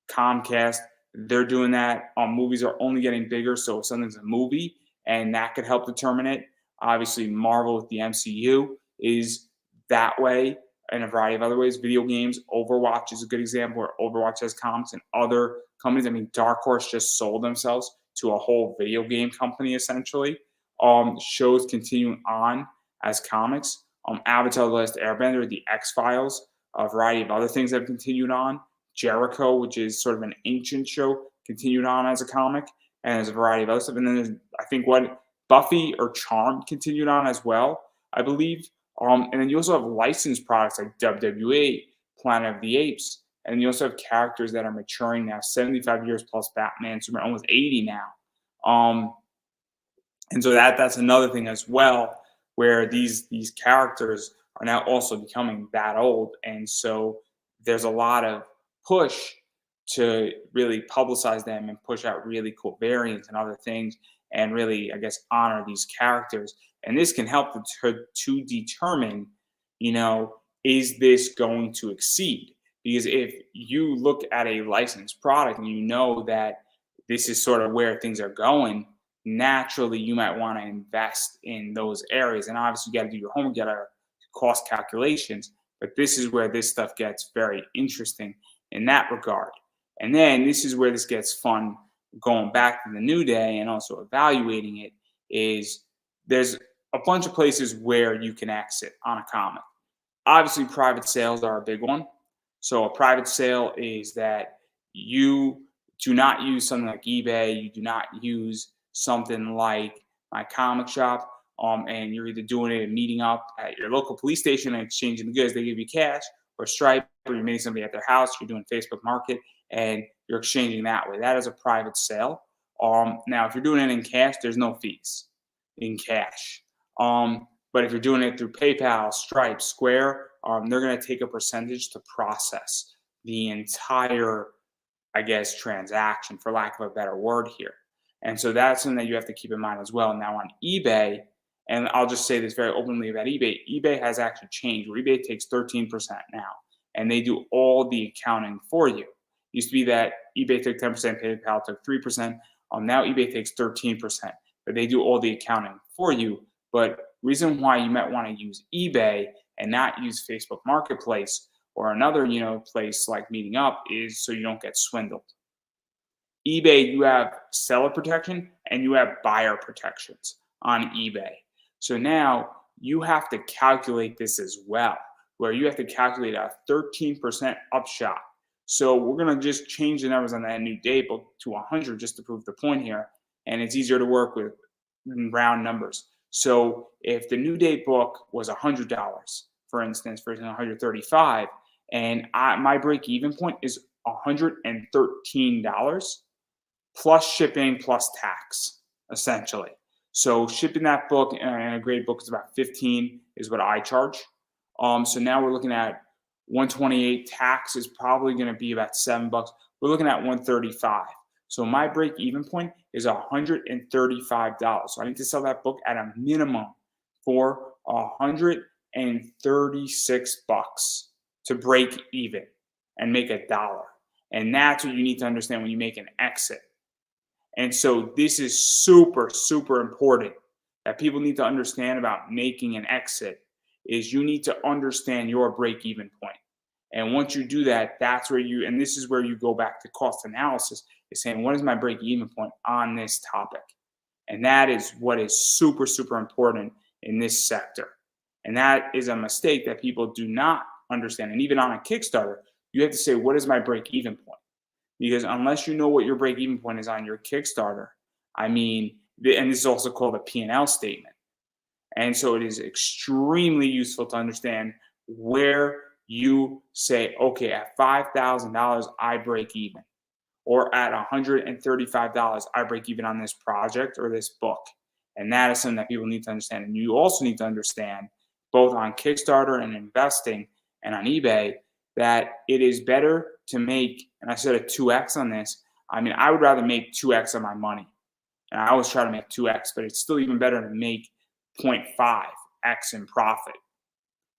Comcast, they're doing that. Movies are only getting bigger, so if something's a movie, and that could help determine it. Obviously, Marvel with the MCU is that way, and a variety of other ways. Video games, Overwatch is a good example, where Overwatch has comics, and other companies. I mean, Dark Horse just sold themselves to a whole video game company, essentially. Shows continuing on as comics. Avatar: The Last Airbender, The X-Files, a variety of other things that have continued on. Jericho, which is sort of an ancient show, continued on as a comic, and there's a variety of other stuff. And then there's, I think, what Buffy or Charmed continued on as well, I believe. And then you also have licensed products like WWE, Planet of the Apes, and you also have characters that are maturing now, 75 years plus Batman, Superman, almost 80 now. And so that's another thing as well, where these characters are now also becoming that old, and so there's a lot of push to really publicize them and push out really cool variants and other things, and really, I guess, honor these characters. And this can help to determine, is this going to exceed? Because if you look at a licensed product and you know that this is sort of where things are going, naturally you might want to invest in those areas. And obviously you got to do your homework, you got to cost calculations, but this is where this stuff gets very interesting in that regard. And then this is where this gets fun, going back to the New Day and also evaluating it, is there's a bunch of places where you can exit on a comic. Obviously private sales are a big one. So a private sale is that you do not use something like eBay, you do not use something like My Comic Shop, and you're either doing it and meeting up at your local police station and exchanging the goods. They give you cash, or Stripe, or you're meeting somebody at their house, you're doing Facebook Market, and you're exchanging that way. That is a private sale. Now, if you're doing it in cash, there's no fees in cash. But if you're doing it through PayPal, Stripe, Square, they're going to take a percentage to process the entire, I guess, transaction, for lack of a better word here. And so that's something that you have to keep in mind as well. Now on eBay, and I'll just say this very openly about eBay, eBay has actually changed, where eBay takes 13% now, and they do all the accounting for you. It used to be that eBay took 10%, PayPal took 3%. Now eBay takes 13%, but they do all the accounting for you. But reason why you might want to use eBay and not use Facebook Marketplace or another, place like Meeting Up, is so you don't get swindled. eBay, you have seller protection and you have buyer protections on eBay. So now you have to calculate this as well, where you have to calculate a 13% upshot. So we're going to just change the numbers on that new date book to 100 just to prove the point here. And it's easier to work with round numbers. So if the new date book was $100, for instance, versus 135, and my break-even point is $113 plus shipping plus tax, essentially. So shipping that book and a great book is about 15 is what I charge. So now we're looking at 128. Tax is probably going to be about $7. We're looking at 135. So my break-even point is $135. So I need to sell that book at a minimum for $136 to break even and make $1. And that's what you need to understand when you make an exit. And so this is super, super important that people need to understand about making an exit is you need to understand your break-even point. And once you do that, that's where and this is where you go back to cost analysis, is saying, what is my break-even point on this topic? And that is what is super, super important in this sector. And that is a mistake that people do not understand. And even on a Kickstarter, you have to say, what is my break-even point? Because unless you know what your break-even point is on your Kickstarter, and this is also called a P&L statement. And so it is extremely useful to understand where you say, okay, at $5,000, I break even. Or at $135, I break even on this project or this book. And that is something that people need to understand. And you also need to understand, both on Kickstarter and investing and on eBay, that it is better to make, and I said a 2x on this, I would rather make 2x on my money. And I always try to make 2x, but it's still even better to make 0.5x in profit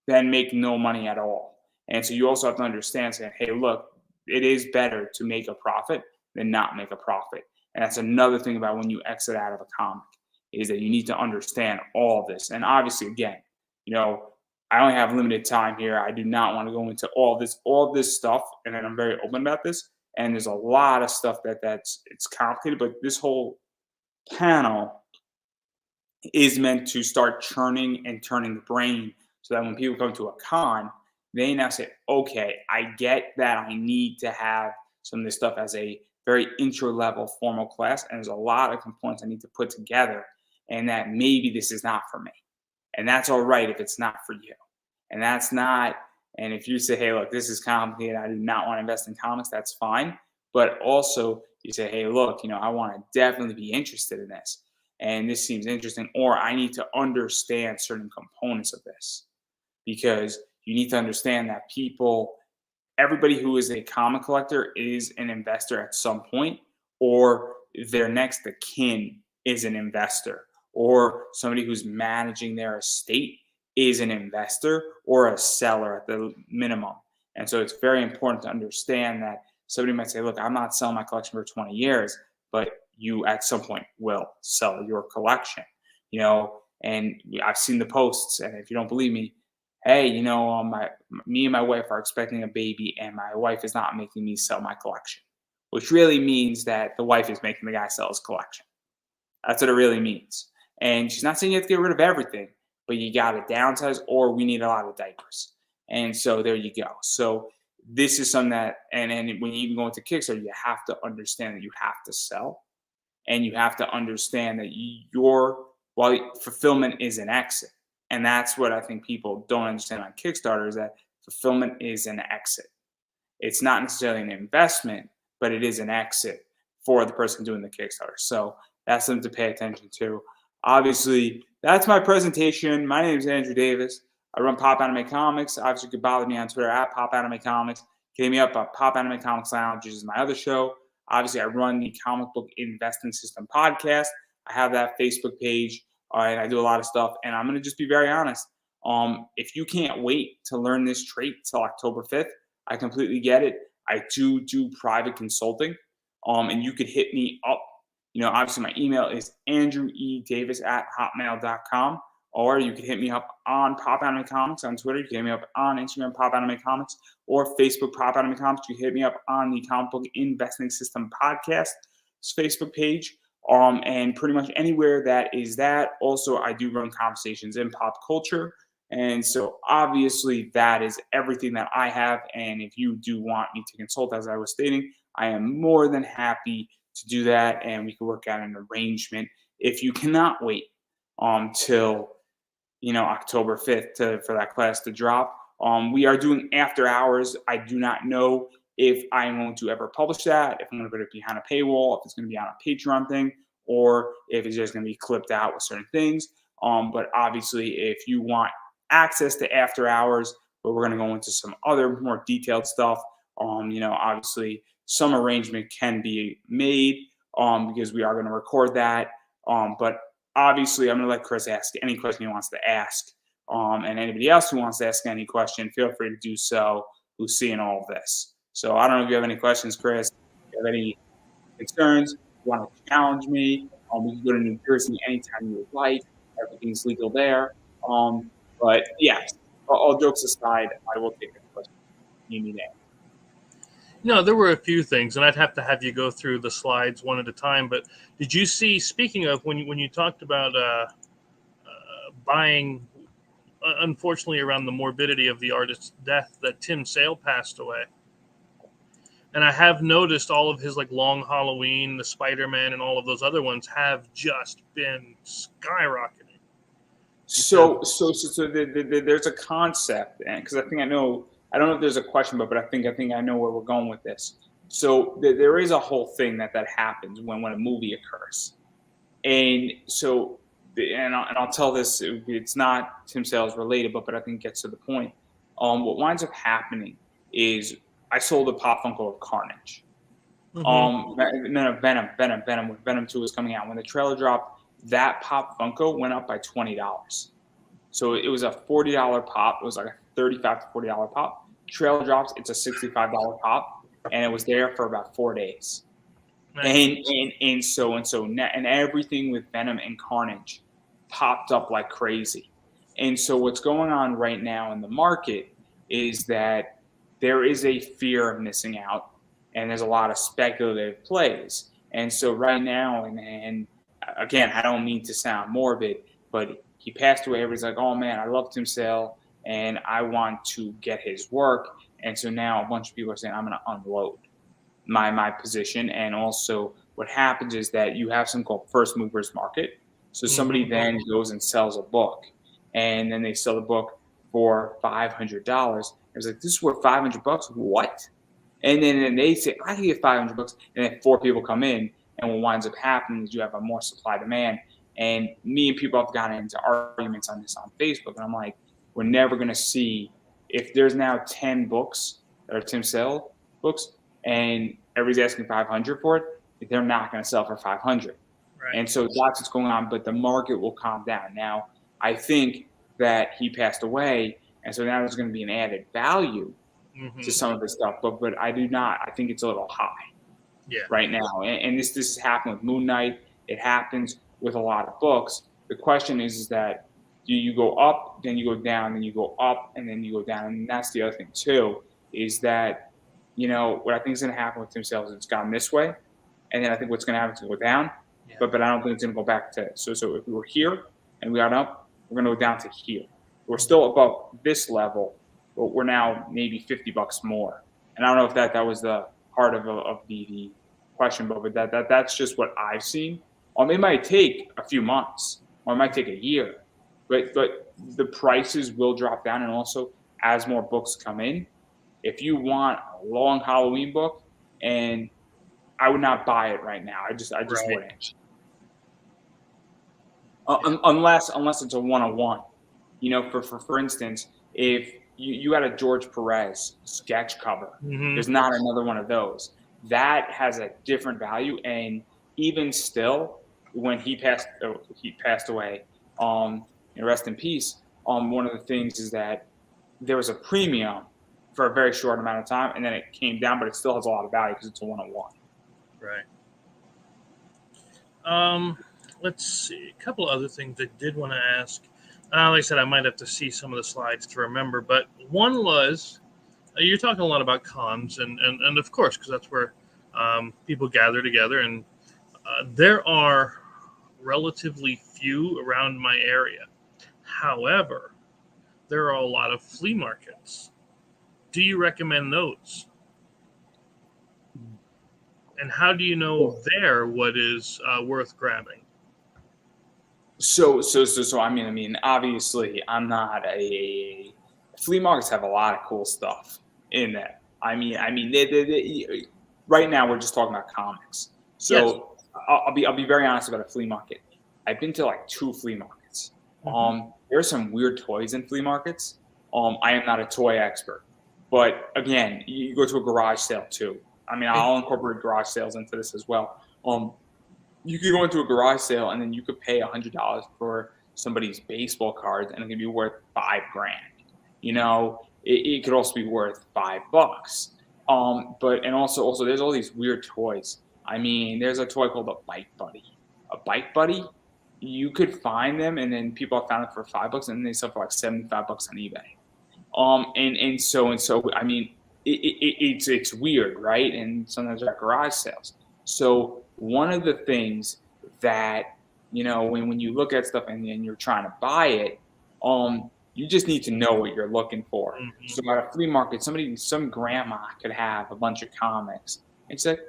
than make no money at all. And so you also have to understand, saying, hey, look, it is better to make a profit than not make a profit. And that's another thing about when you exit out of a comic, is that you need to understand all of this. And obviously, again, I only have limited time here. I do not want to go into all this stuff, and I'm very open about this. And there's a lot of stuff it's complicated, but this whole panel is meant to start churning and turning the brain, so that when people come to a con, they now say, okay, I get that I need to have some of this stuff as a very intro level formal class, and there's a lot of components I need to put together, and that maybe this is not for me. And that's all right if it's not for you. And that's not, and if you say, hey, look, this is complicated, I do not want to invest in comics, that's fine. But also you say, hey, look, I want to definitely be interested in this. And this seems interesting, or I need to understand certain components of this. Because you need to understand that everybody who is a comic collector is an investor at some point, or their next of kin is an investor, or somebody who's managing their estate is an investor or a seller at the minimum. And so it's very important to understand that somebody might say, look, I'm not selling my collection for 20 years, but you at some point will sell your collection, and I've seen the posts, and if you don't believe me, hey, me and my wife are expecting a baby, and my wife is not making me sell my collection, which really means that the wife is making the guy sell his collection. That's what it really means. And she's not saying you have to get rid of everything, but you got to downsize, or we need a lot of diapers. And so there you go. So this is something that, and when you even go into Kickstarter, you have to understand that you have to sell, and you have to understand that fulfillment is an exit. And that's what I think people don't understand on Kickstarter, is that fulfillment is an exit. It's not necessarily an investment, but it is an exit for the person doing the Kickstarter. So that's something to pay attention to. Obviously, that's my presentation. My name is Andrew Davis. I run Pop Anime Comics. Obviously, you can bother me on Twitter at Pop Anime Comics. Hit me up at Pop Anime Comics Lounge, which is my other show. Obviously, I run the Comic Book Investing System podcast. I have that Facebook page, and I do a lot of stuff. And I'm going to just be very honest. If you can't wait to learn this trait till October 5th, I completely get it. I do private consulting, and you could hit me up. Obviously my email is andrewedavis@hotmail.com. or you can hit me up on Pop Anime Comics on Twitter. You can hit me up on Instagram, Pop Anime Comics, or Facebook, Pop Anime Comics. You can hit me up on the Comic Book Investing System Podcast Facebook page, and pretty much anywhere that is that. Also, I do run conversations in pop culture. And so obviously that is everything that I have. And if you do want me to consult, as I was stating, I am more than happy to do that. And we can work out an arrangement if you cannot wait till October 5th for that class to drop. We are doing after hours. I do not know if I'm going to ever publish that, if I'm going to put it behind a paywall, if it's going to be on a Patreon thing, or if it's just going to be clipped out with certain things. But obviously, if you want access to after hours, but we're going to go into some other more detailed stuff, obviously some arrangement can be made because we are going to record that. But obviously, I'm going to let Chris ask any question he wants to ask. And anybody else who wants to ask any question, feel free to do so, who's seeing all of this. So I don't know if you have any questions, Chris. If you have any concerns, you want to challenge me, we can go to New Jersey anytime you would like. Everything's legal there. But yes, all jokes aside, I will take a question. You need that. No, there were a few things, and I'd have to have you go through the slides one at a time. But did you see, speaking of, when you talked about buying, unfortunately, around the morbidity of the artist's death, that Tim Sale passed away? And I have noticed all of his Long Halloween, the Spider-Man, and all of those other ones have just been skyrocketing. So there's a concept, and because I don't know if there's a question, but I think I know where we're going with this. So there is a whole thing that happens when a movie occurs, and so I'll tell this. It's not Tim Sales related, but I think it gets to the point. What winds up happening is I sold a Pop Funko of Carnage. Venom. When Venom 2 was coming out, when the trailer dropped, that Pop Funko went up by $20. So it was a $40 pop. It was like a $35 to $40 pop. Trailer drops, it's a $65 pop, and it was there for about 4 days. Nice. And everything with Venom and Carnage popped up like crazy. And so what's going on right now in the market is that there is a fear of missing out, and there's a lot of speculative plays. And so right now, and again, I don't mean to sound morbid, but he passed away. Everybody's like, oh man, I love Tim Sale and I want to get his work. And so now a bunch of people are saying, I'm going to unload my position. And also what happens is that you have something called first movers market. So somebody then goes and sells a book, and then they sell the book for $500. It's like, this is worth $500. What? And then they say, I can get $500. And then 4 people come in. And what winds up happening is you have a more supply demand. And me and people have gotten into arguments on this on Facebook. And I'm like, we're never going to see, if there's now 10 books that are Tim Sale books and everybody's asking $500 for it, they're not going to sell for $500. Right. And so that's what's going on. But the market will calm down. Now, I think that he passed away. And so now there's going to be an added value to some of this stuff. But I do not. I think it's a little high. Yeah. Right now, and this has happened with Moon Knight. It happens with a lot of books. The question is that do you go up, then you go down, then you go up, and then you go down? And that's the other thing too, is that what I think is going to happen with Tim Sale is it's gone this way, and then I think what's going to happen is go down. Yeah. But I don't think it's going to go back to so if we were here and we got up, we're going to go down to here. We're still above this level, but we're now maybe $50 more. And I don't know if that was the part of the question, but that's just what I've seen. It might take a few months, or it might take a year, but the prices will drop down. And also, as more books come in, if you want a long Halloween book, and I would not buy it right now. I just right. Wouldn't. Unless it's a one-on-one. For instance, if you had a George Perez sketch cover. There's not another one of those. That has a different value. And even still, when he passed away, and rest in peace, one of the things is that there was a premium for a very short amount of time, and then it came down, but it still has a lot of value because it's a one-on-one. Right. Let's see. A couple other things I did want to ask. Like I said, I might have to see some of the slides to remember, but one was you're talking a lot about cons, and of course, because that's where people gather together, and there are relatively few around my area. However, there are a lot of flea markets. Do you recommend those? And how do you know there what is worth grabbing? So, I mean, obviously, I'm not a flea markets have a lot of cool stuff in there. I mean, right now we're just talking about comics. Yes. So, I'll be very honest about a flea market. I've been to like two flea markets. Mhm. There are some weird toys in flea markets. I am not a toy expert, but again, you go to a garage sale too. I mean, I'll incorporate garage sales into this as well. You could go into a garage sale and then you could pay $100 for somebody's baseball cards and it could be worth 5 grand. It could also be worth $5. But and also there's all these weird toys. I mean, there's a toy called a Bike Buddy. A Bike Buddy, you could find them and then people have found it for $5 and they sell for like $75 on eBay. And so I mean, it's weird, right? And sometimes they're at garage sales. So one of the things that when you look at stuff and you're trying to buy it, you just need to know what you're looking for. Mhm. So at a flea market, some grandma could have a bunch of comics. And she's like,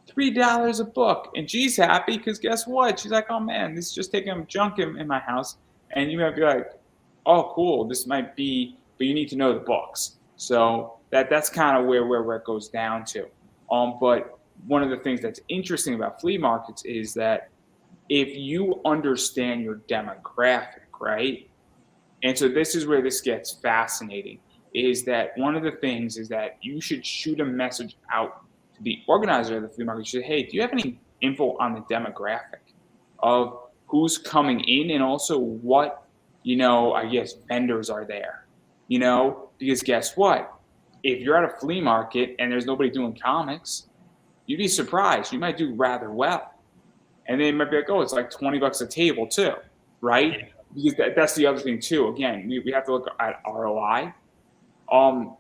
$3 a book, and she's happy because guess what? She's like, oh man, this is just taking up junk in my house, and you might be like, oh cool, this might be, but you need to know the books. So that's kind of where it goes down to. But one of the things that's interesting about flea markets is that if you understand your demographic, right? And so this is where this gets fascinating is that one of the things is that you should shoot a message out to the organizer of the flea market. You say, hey, do you have any info on the demographic of who's coming in and also what, I guess vendors are there, because guess what? If you're at a flea market and there's nobody doing comics, you'd be surprised. You might do rather well. And then it might be like, oh, it's like $20 a table too, right? Yeah. Because that's the other thing too. Again, we have to look at ROI. Um,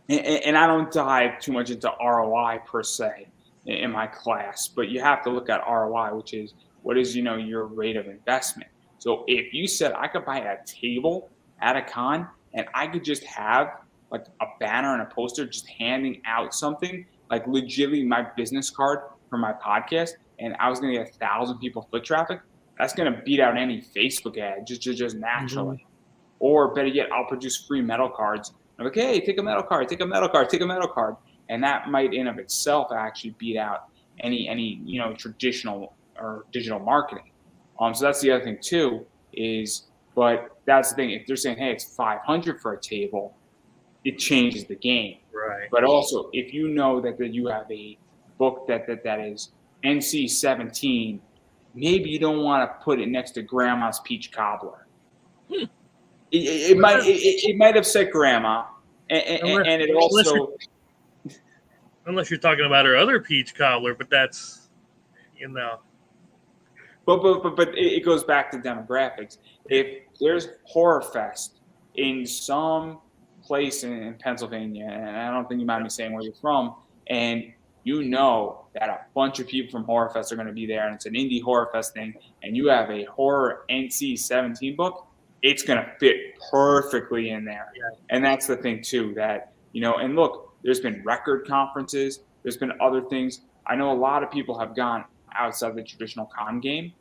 and I don't dive too much into ROI per se in my class, but you have to look at ROI, which is what is your rate of investment. So if you said I could buy a table at a con and I could just have like a banner and a poster just handing out something like legitimately my business card for my podcast, and I was going to get 1,000 people foot traffic, that's going to beat out any Facebook ad just Mhm. naturally. Or better yet, I'll produce free metal cards. I'm like, hey, take a metal card, take a metal card, take a metal card, and that might in of itself actually beat out any traditional or digital marketing. So that's the other thing too is, but that's the thing. If they're saying, hey, it's 500 for a table, it changes the game. Right. But also, if you know that you have a book that is NC-17, maybe you don't want to put it next to Grandma's Peach Cobbler. Hmm. It might upset grandma, Unless, and it unless, you're, also, unless you're talking about her other peach cobbler, but that's, you know, but it goes back to demographics. If there's Horror Fest in some place in Pennsylvania, and I don't think you mind me saying where you're from, and you know that a bunch of people from Horror Fest are going to be there, and it's an indie Horror Fest thing, and you have a horror NC-17 book, it's going to fit perfectly in there. yeah. And that's the thing too that and look, there's been record conferences, there's been other things. I know a lot of people have gone outside the traditional con game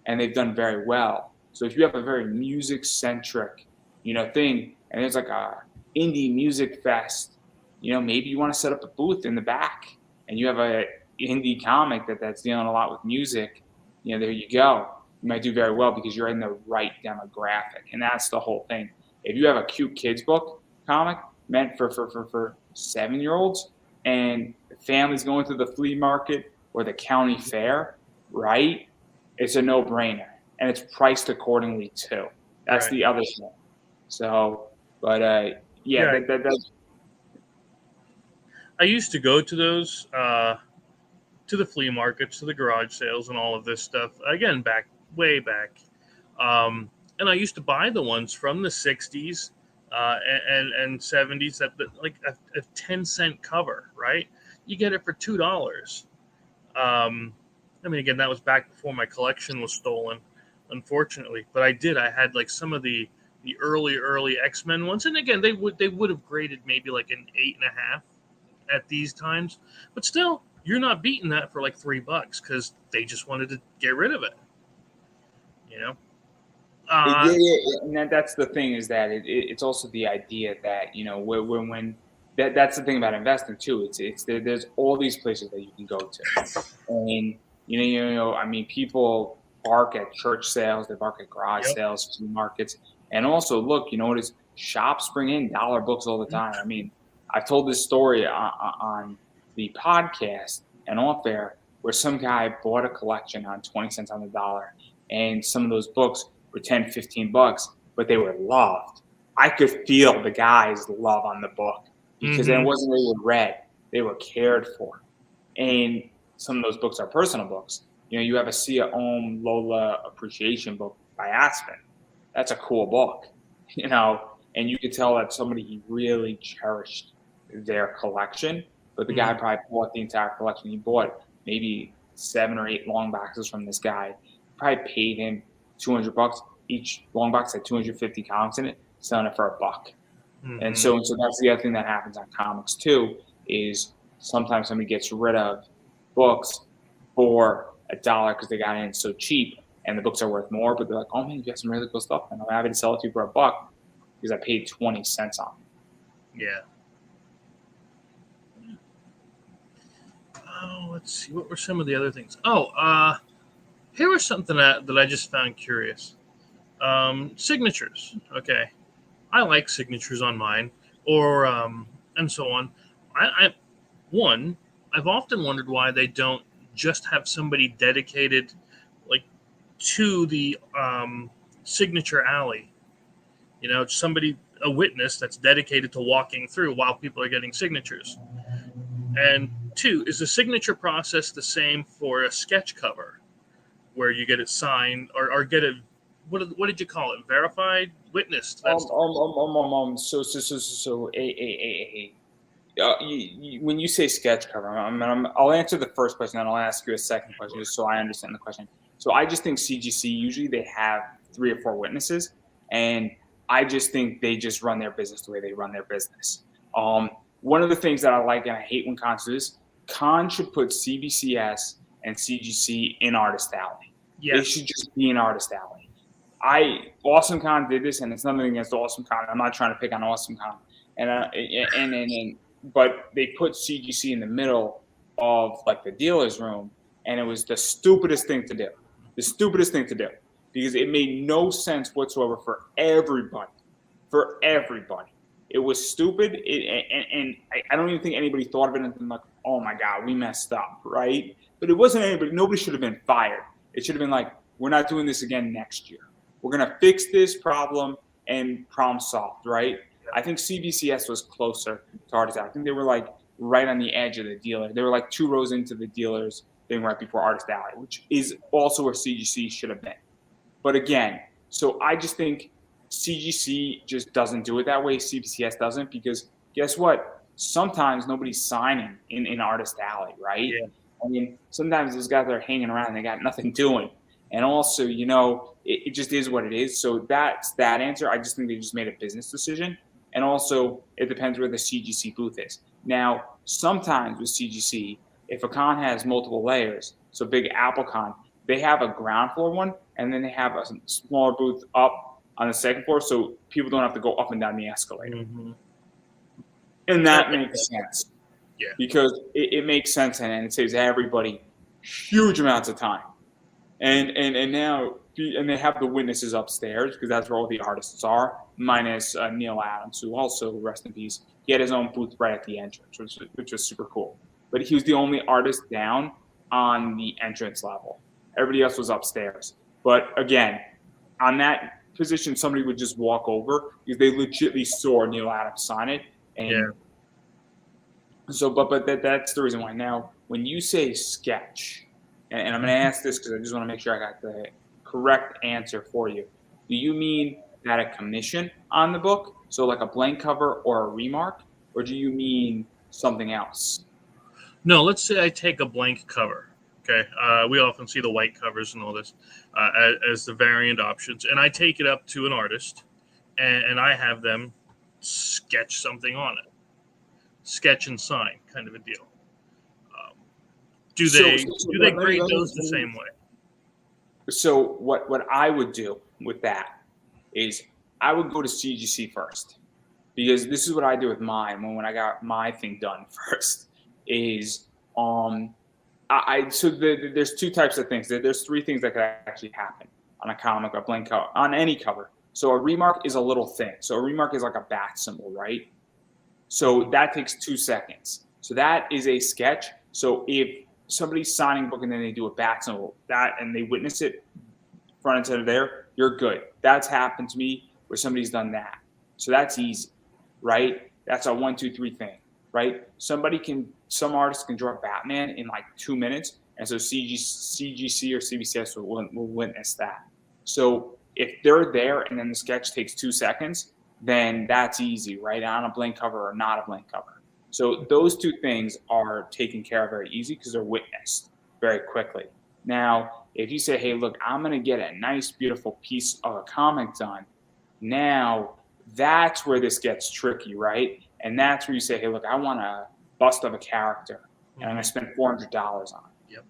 and they've done very well. So if you have a very music centric, thing, and there's like a indie music fest, maybe you want to set up a booth in the back and you have a indie comic that's dealing a lot with music, there you go. You might do very well because you're in the right demographic. And that's the whole thing. If you have a cute kids book comic meant for 7-year-olds and the family's going to the flea market or the county fair, right? It's a no-brainer, and it's priced accordingly too. That's Right. the other thing. So, but yeah, Yeah. that's I used to go to those, to the flea markets, to the garage sales, and all of this stuff. Again, way back. Um, And I used to buy the ones from the 60s and 70s that like a 10-cent cover, right? You get it for $2. Um, I mean, again, that was back before my collection was stolen, unfortunately. But I had like some of the early X-Men ones, and again, they would have graded maybe like an 8.5 at these times, but still, you're not beating that for like $3 because they just wanted to get rid of it. You know, Yeah, uh, yeah, and that's the thing is that it's also the idea that when that's the thing about investing too. There's all these places that you can go to, and I mean, people bark at church sales, they bark at garage yep. sales, flea markets, and also look, you know what is shops bring in dollar books all the time. I mean, I've told this story on the podcast and off there where some guy bought a collection on 20 cents on the dollar, and some of those books were 10, $15, but they were loved. I could feel the guy's love on the book because it Mm-hmm. wasn't they were read, they were cared for. And some of those books are personal books. You have a Sia Om Lola appreciation book by Aspen. That's a cool book, and you could tell that somebody he really cherished their collection. But the guy Mm-hmm. probably bought the entire collection. He bought maybe 7 or 8 long boxes from this guy. Probably paid him $200. Each long box had 250 comics in it, selling it for $1. And Mm-hmm. so that's the other thing that happens on comics too, is sometimes somebody gets rid of books for $1 because they got in so cheap and the books are worth more, but they're like, oh man, you got some really cool stuff, and I'm happy to sell it to you for $1 because I paid 20 cents on it. Yeah. Oh, let's see. What were some of the other things? Oh, here was something that I just found curious. Signatures. Okay, I like signatures on mine, or and so on. I one, I've often wondered why they don't just have somebody dedicated, like, to the signature alley. Somebody, a witness that's dedicated to walking through while people are getting signatures. And two, is the signature process the same for a sketch cover, where you get it signed or get it? What did you call it? Verified, witnessed. That's the word. When you say sketch cover, I'll answer the first question, and I'll ask you a second question Sure. just so I understand the question. So I just think CGC usually they have 3 or 4 witnesses, and I just think they just run their business the way they run their business. One of the things that I like and I hate when cons do this, con should put CBCS and CGC in Artist Alley. They Yes. should just be in Artist Alley. Awesome Con did this, and it's nothing against Awesome Con. I'm not trying to pick on Awesome Con, but they put CGC in the middle of like the dealer's room, and it was the stupidest thing to do. The stupidest thing to do because it made no sense whatsoever for everybody. For everybody, it was stupid. And I don't even think anybody thought of it and like, oh my god, we messed up, right? But it wasn't anybody. Nobody should have been fired. It should have been like, we're not doing this again next year. We're gonna fix this problem and problem solved, right? I think CBCS was closer to Artist Alley. I think they were like right on the edge of the dealer. They were like 2 rows into the dealer's thing right before Artist Alley, which is also where CGC should have been. But again, so I just think CGC just doesn't do it that way. CBCS doesn't because guess what? Sometimes nobody's signing in Artist Alley, right? Yeah. I mean, sometimes those guys are hanging around and they got nothing doing. And also, it just is what it is. So that's that answer. I just think they just made a business decision. And also, it depends where the CGC booth is. Now, sometimes with CGC, if a con has multiple layers, so Big Apple Con, they have a ground floor one, and then they have a smaller booth up on the second floor, so people don't have to go up and down the escalator. Mm-hmm. And that makes sense. Yeah. Because it makes sense and it saves everybody huge amounts of time. And now they have the witnesses upstairs because that's where all the artists are, minus Neil Adams, who also, rest in peace, he had his own booth right at the entrance, which was super cool. But he was the only artist down on the entrance level. Everybody else was upstairs. But again, on that position, somebody would just walk over because they legitimately saw Neil Adams sign it. And Yeah. so, but that's the reason why. Now, when you say sketch, and I'm going to ask this because I just want to make sure I got the correct answer for you. Do you mean that a commission on the book, so like a blank cover or a remark, or do you mean something else? No, let's say I take a blank cover. Okay, we often see the white covers and all this as the variant options, and I take it up to an artist, and I have them sketch something on it, sketch and sign, kind of a deal. Um, do So, they so, so do they let, let me, grade let me, those the let me- same way? so what I would do with that is I would go to CGC first, because this is what I did with mine when I got my thing done first. Is there's two types of things. There's three things that could actually happen on a comic, a blank cover, on any cover. So a remark is a little thin. So a remark is like a bat symbol, right? So that takes 2 seconds. So that is a sketch. So if somebody's signing a book and then they do a bat symbol, that and they witness it front and center there, you're good. That's happened to me where somebody's done that. So that's easy, right? That's a 1, 2, 3 thing, right? Some artists can draw Batman in like 2 minutes, and so CGC or CBCS will witness that. So if they're there and then the sketch takes 2 seconds, then that's easy, right? On a blank cover or not a blank cover. So those two things are taken care of very easy because they're witnessed very quickly. Now, if you say, hey, look, I'm going to get a nice, beautiful piece of a comic done, now that's where this gets tricky, right? And that's where you say, hey, look, I want a bust of a character, and I'm going to spend $400 on it. Yep.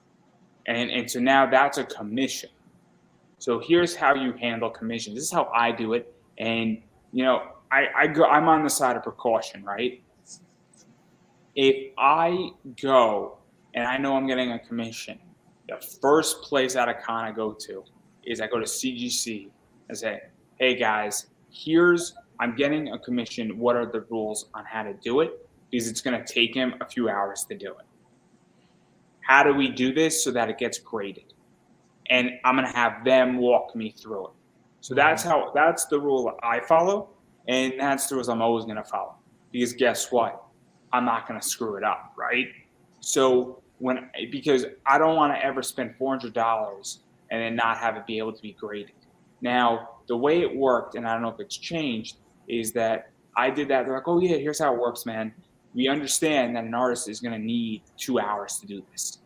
And so now that's a commission. So here's how you handle commissions. This is how I do it. And, I'm on the side of precaution, right? If I go and I know I'm getting a commission, the first place out of con I go to is I go to CGC and say, hey guys, I'm getting a commission. What are the rules on how to do it? Because it's going to take him a few hours to do it. How do we do this so that it gets graded? And I'm going to have them walk me through it. So that's the rule I follow. And that's the rules I'm always going to follow. Because guess what? I'm not going to screw it up, right? So because I don't want to ever spend $400 and then not have it be able to be graded. Now, the way it worked, and I don't know if it's changed, is that I did that. They're like, oh yeah, here's how it works, man. We understand that an artist is going to need 2 hours to do this.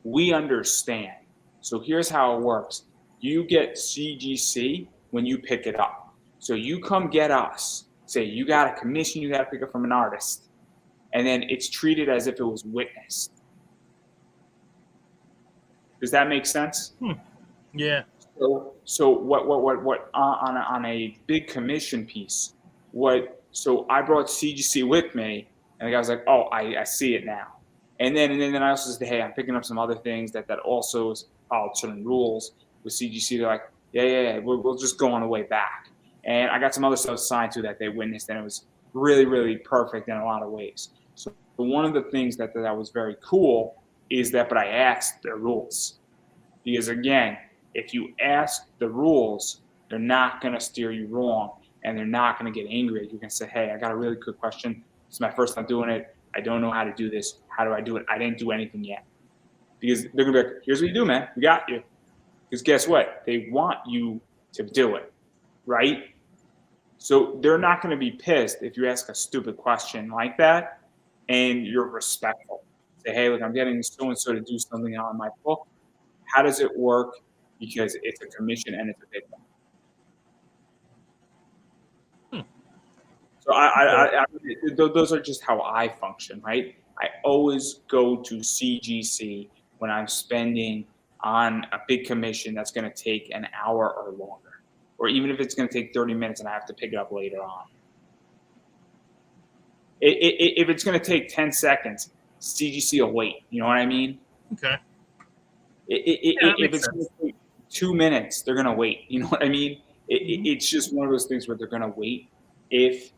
We understand. So here's how it works. You get CGC when you pick it up. So you come get us. Say you got a commission you got to pick up from an artist. And then it's treated as if it was witnessed. Does that make sense? Yeah. So what on a big commission piece? So I brought CGC with me, and the guy was like, "Oh, I see it now." And then I also said, "Hey, I'm picking up some other things that also followed certain rules with CGC." They're like, "Yeah, we'll just go on the way back." And I got some other stuff signed to that they witnessed, and it was really, really perfect in a lot of ways. So one of the things that was very cool is that, but I asked their rules, because again, if you ask the rules, they're not going to steer you wrong, and they're not going to get angry. You're going to say, hey, I got a really good question. It's my first time doing it. I don't know how to do this. How do I do it? I didn't do anything yet. Because they're going to be like, here's what you do, man. We got you. Because guess what? They want you to do it, right? So they're not going to be pissed if you ask a stupid question like that and you're respectful. Say, hey, look, I'm getting so-and-so to do something on my book. How does it work? Because it's a commission and it's a big one. So those are just how I function, right? I always go to CGC when I'm spending on a big commission that's going to take an hour or longer, or even if it's going to take 30 minutes and I have to pick it up later on. If it's going to take 10 seconds, CGC will wait. You know what I mean? Okay. If it's going to take 2 minutes, they're going to wait. You know what I mean? It's just one of those things where they're going to wait if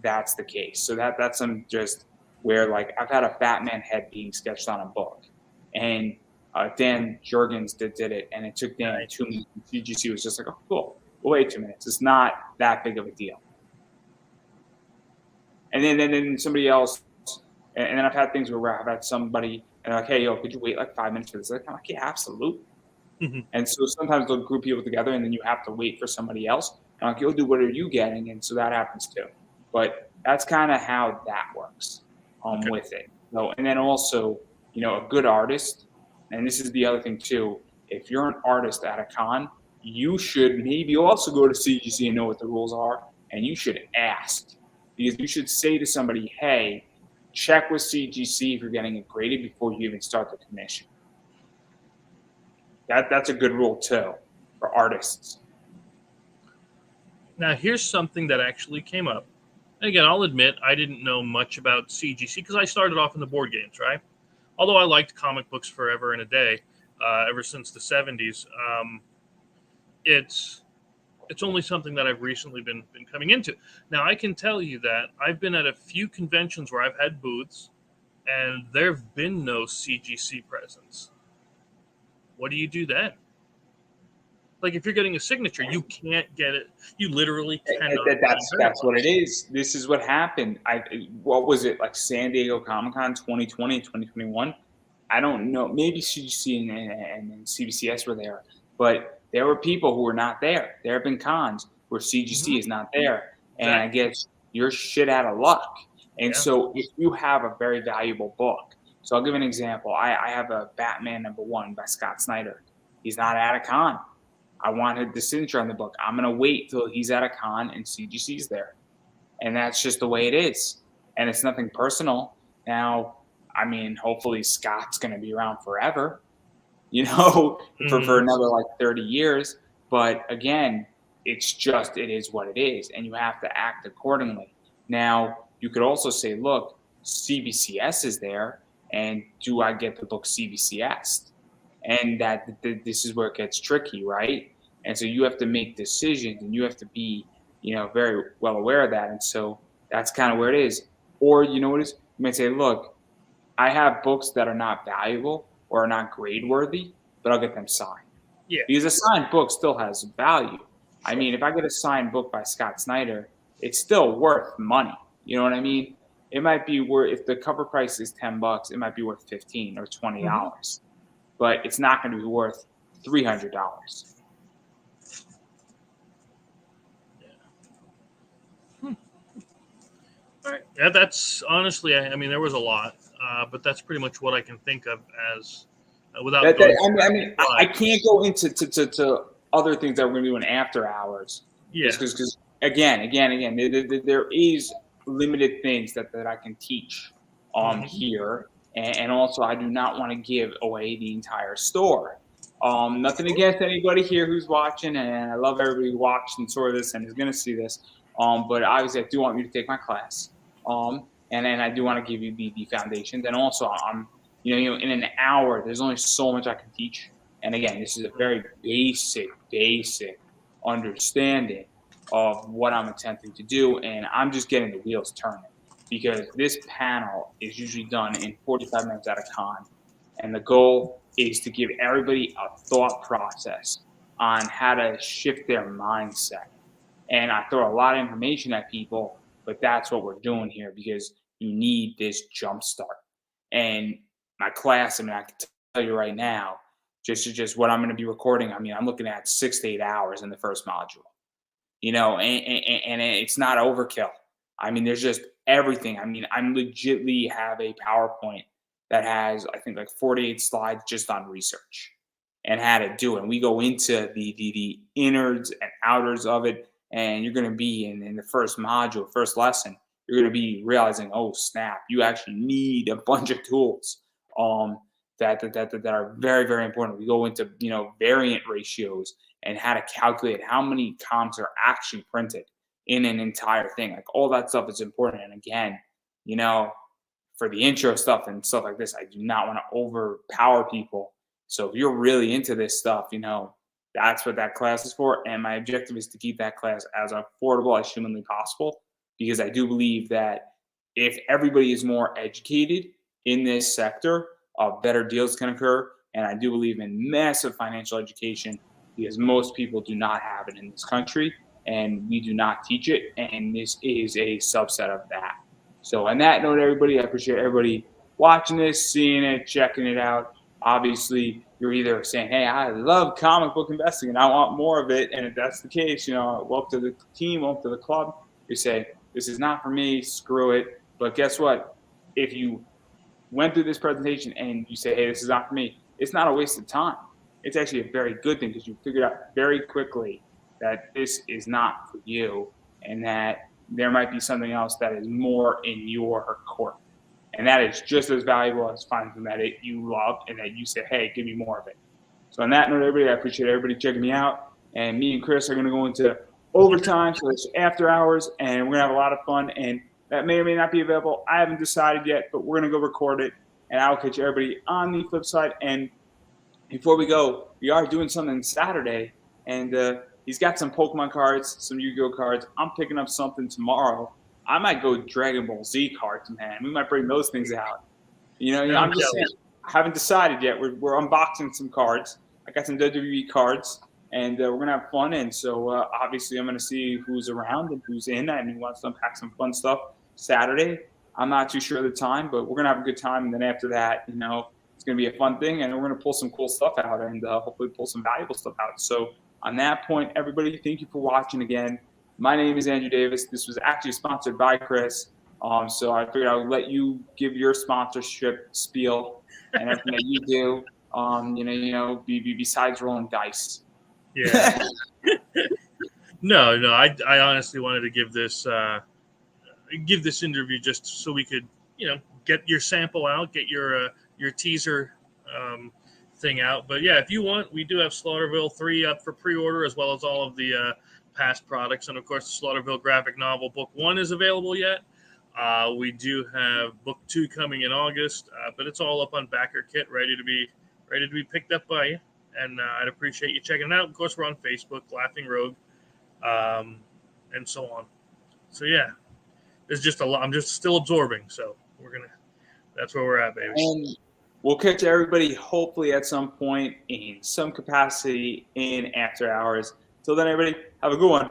that's the case. So that's some just where, like, I've had a Batman head being sketched on a book, and Dan Jurgens did it, and it took Dan 2 minutes. CGC was just like, oh, cool. We'll wait 2 minutes. It's not that big of a deal. And then somebody else, and then I've had things where I've had somebody and they're like, hey, yo, could you wait like 5 minutes for this? I'm like, yeah, absolutely. Mhm. And so sometimes they'll group people together and then you have to wait for somebody else. And like, you'll do what are you getting? And so that happens too. But that's kind of how that works Okay. with it. So, and then also, a good artist, and this is the other thing too, if you're an artist at a con, you should maybe also go to CGC and know what the rules are. And you should ask, because you should say to somebody, hey, check with CGC if you're getting it graded before you even start the commission. That's a good rule too for artists. Now, here's something that actually came up. And again, I'll admit I didn't know much about CGC because I started off in the board games, right? Although I liked comic books forever and a day, ever since the 70s. It's it's only something that I've recently been coming into. Now, I can tell you that I've been at a few conventions where I've had booths, and there've been no CGC presence. What do you do then? Like, if you're getting a signature, you can't get it. You literally cannot. That's what it is. This is what happened. What was it, like San Diego Comic Con 2020, 2021? I don't know. Maybe CGC and CBCS were there, but there were people who were not there. There have been cons where CGC Mhm. is not there, and I Exactly. guess you're shit out of luck. And Yeah. so if you have a very valuable book, so I'll give an example. I have a Batman #1 by Scott Snyder. He's not at a con. I wanted the signature on the book. I'm gonna wait till he's at a con and CGC's there, and that's just the way it is. And it's nothing personal. Now, I mean, hopefully Scott's gonna be around forever, for Mhm. another like 30 years. But again, it is what it is, and you have to act accordingly. Now, you could also say, look, CBCS is there, and do I get the book CBCS? And this is where it gets tricky, right? And so you have to make decisions, and you have to be, very well aware of that. And so that's kind of where it is. Or you know what it is? You might say, look, I have books that are not valuable or are not grade worthy, but I'll get them signed Yeah. because a signed book still has value. I Sure. mean, if I get a signed book by Scott Snyder, it's still worth money. You know what I mean? It might be worth, if the cover price is $10, it might be worth 15 or Mhm. $20, but it's not going to be worth $300. Yeah. Hmm. All right. Yeah, that's honestly, I mean, there was a lot, but that's pretty much what I can think of as without going through I every mean, I slide. can't go into to other things that we're going to do in after hours, just Yeah. because again, there is limited things that I can teach Hmm. here, and also I do not want to give away the entire store. Nothing Sure. against anybody here who's watching, and I love everybody who watched and saw this and is going to see this. But obviously, I do want you to take my class. And then I do want to give you the foundations, and also I'm in an hour, there's only so much I can teach. And again, this is a very basic understanding of what I'm attempting to do. And I'm just getting the wheels turning because this panel is usually done in 45 minutes at a con. And the goal is to give everybody a thought process on how to shift their mindset. And I throw a lot of information at people, but that's what we're doing here because you need this jump start. And my class, I mean, I can tell you right now, just what I'm going to be recording. I mean, I'm looking at 6 to 8 hours in the first module, and it's not overkill. I mean, there's just everything. I mean, I'm legitly have a PowerPoint that has, I think, like 48 slides just on research and how to do it. And we go into the innards and outers of it. And you're going to be in the first module, first lesson, you're going to be realizing, oh, snap, you actually need a bunch of tools that are very, very important. We go into, variant ratios and how to calculate how many comps are actually printed in an entire thing. Like all that stuff is important. And again, you know, for the intro stuff and stuff like this, I do not want to overpower people. So if you're really into this stuff, that's what that class is for. And my objective is to keep that class as affordable as humanly possible because I do believe that if everybody is more educated in this sector, better deals can occur. And I do believe in massive financial education because most people do not have it in this country and we do not teach it. And this is a subset of that. So, on that note, everybody, I appreciate everybody watching this, seeing it, checking it out. Obviously, you're either saying, hey, I love comic book investing and I want more of it. And if that's the case, welcome to the team, welcome to the club. You say, this is not for me, screw it. But guess what? If you went through this presentation and you say, hey, this is not for me, it's not a waste of time. It's actually a very good thing because you figured out very quickly that this is not for you and that there might be something else that is more in your court. And that is just as valuable as finding something that you love and that you say, hey, give me more of it. So on that note, everybody, I appreciate everybody checking me out. And me and Chris are going to go into overtime, so it's after hours, and we're going to have a lot of fun. And that may or may not be available. I haven't decided yet, but we're going to go record it. And I'll catch everybody on the flip side. And before we go, we are doing something Saturday. And he's got some Pokemon cards, some Yu-Gi-Oh cards. I'm picking up something tomorrow. I might go Dragon Ball Z cards, man. We might bring those things out. I'm just saying, I haven't decided yet. We're unboxing some cards. I got some WWE cards, and we're going to have fun. And so, obviously, I'm going to see who's around and who's in and who wants to unpack some fun stuff Saturday. I'm not too sure of the time, but we're going to have a good time. And then after that, it's going to be a fun thing, and we're going to pull some cool stuff out and hopefully pull some valuable stuff out. So on that point, everybody, thank you for watching again. My name is Andrew Davis. This was actually sponsored by Chris. So I figured I would let you give your sponsorship spiel and everything that you do. Besides rolling dice. Yeah. No. I honestly wanted to give this interview just so we could, get your sample out, get your teaser thing out. But yeah, if you want, we do have Slaughterville 3 up for pre-order, as well as all of the past products. And of course, the Slaughterville graphic novel book 1 is available yet. We do have book 2 coming in August, but it's all up on BackerKit, ready to be picked up by you. And I'd appreciate you checking it out. Of course, we're on Facebook, Laughing Rogue, and so on. So yeah, there's just a lot. I'm just still absorbing. So that's where we're at, baby. And we'll catch everybody hopefully at some point in some capacity in after hours. Till then, everybody, have a good one.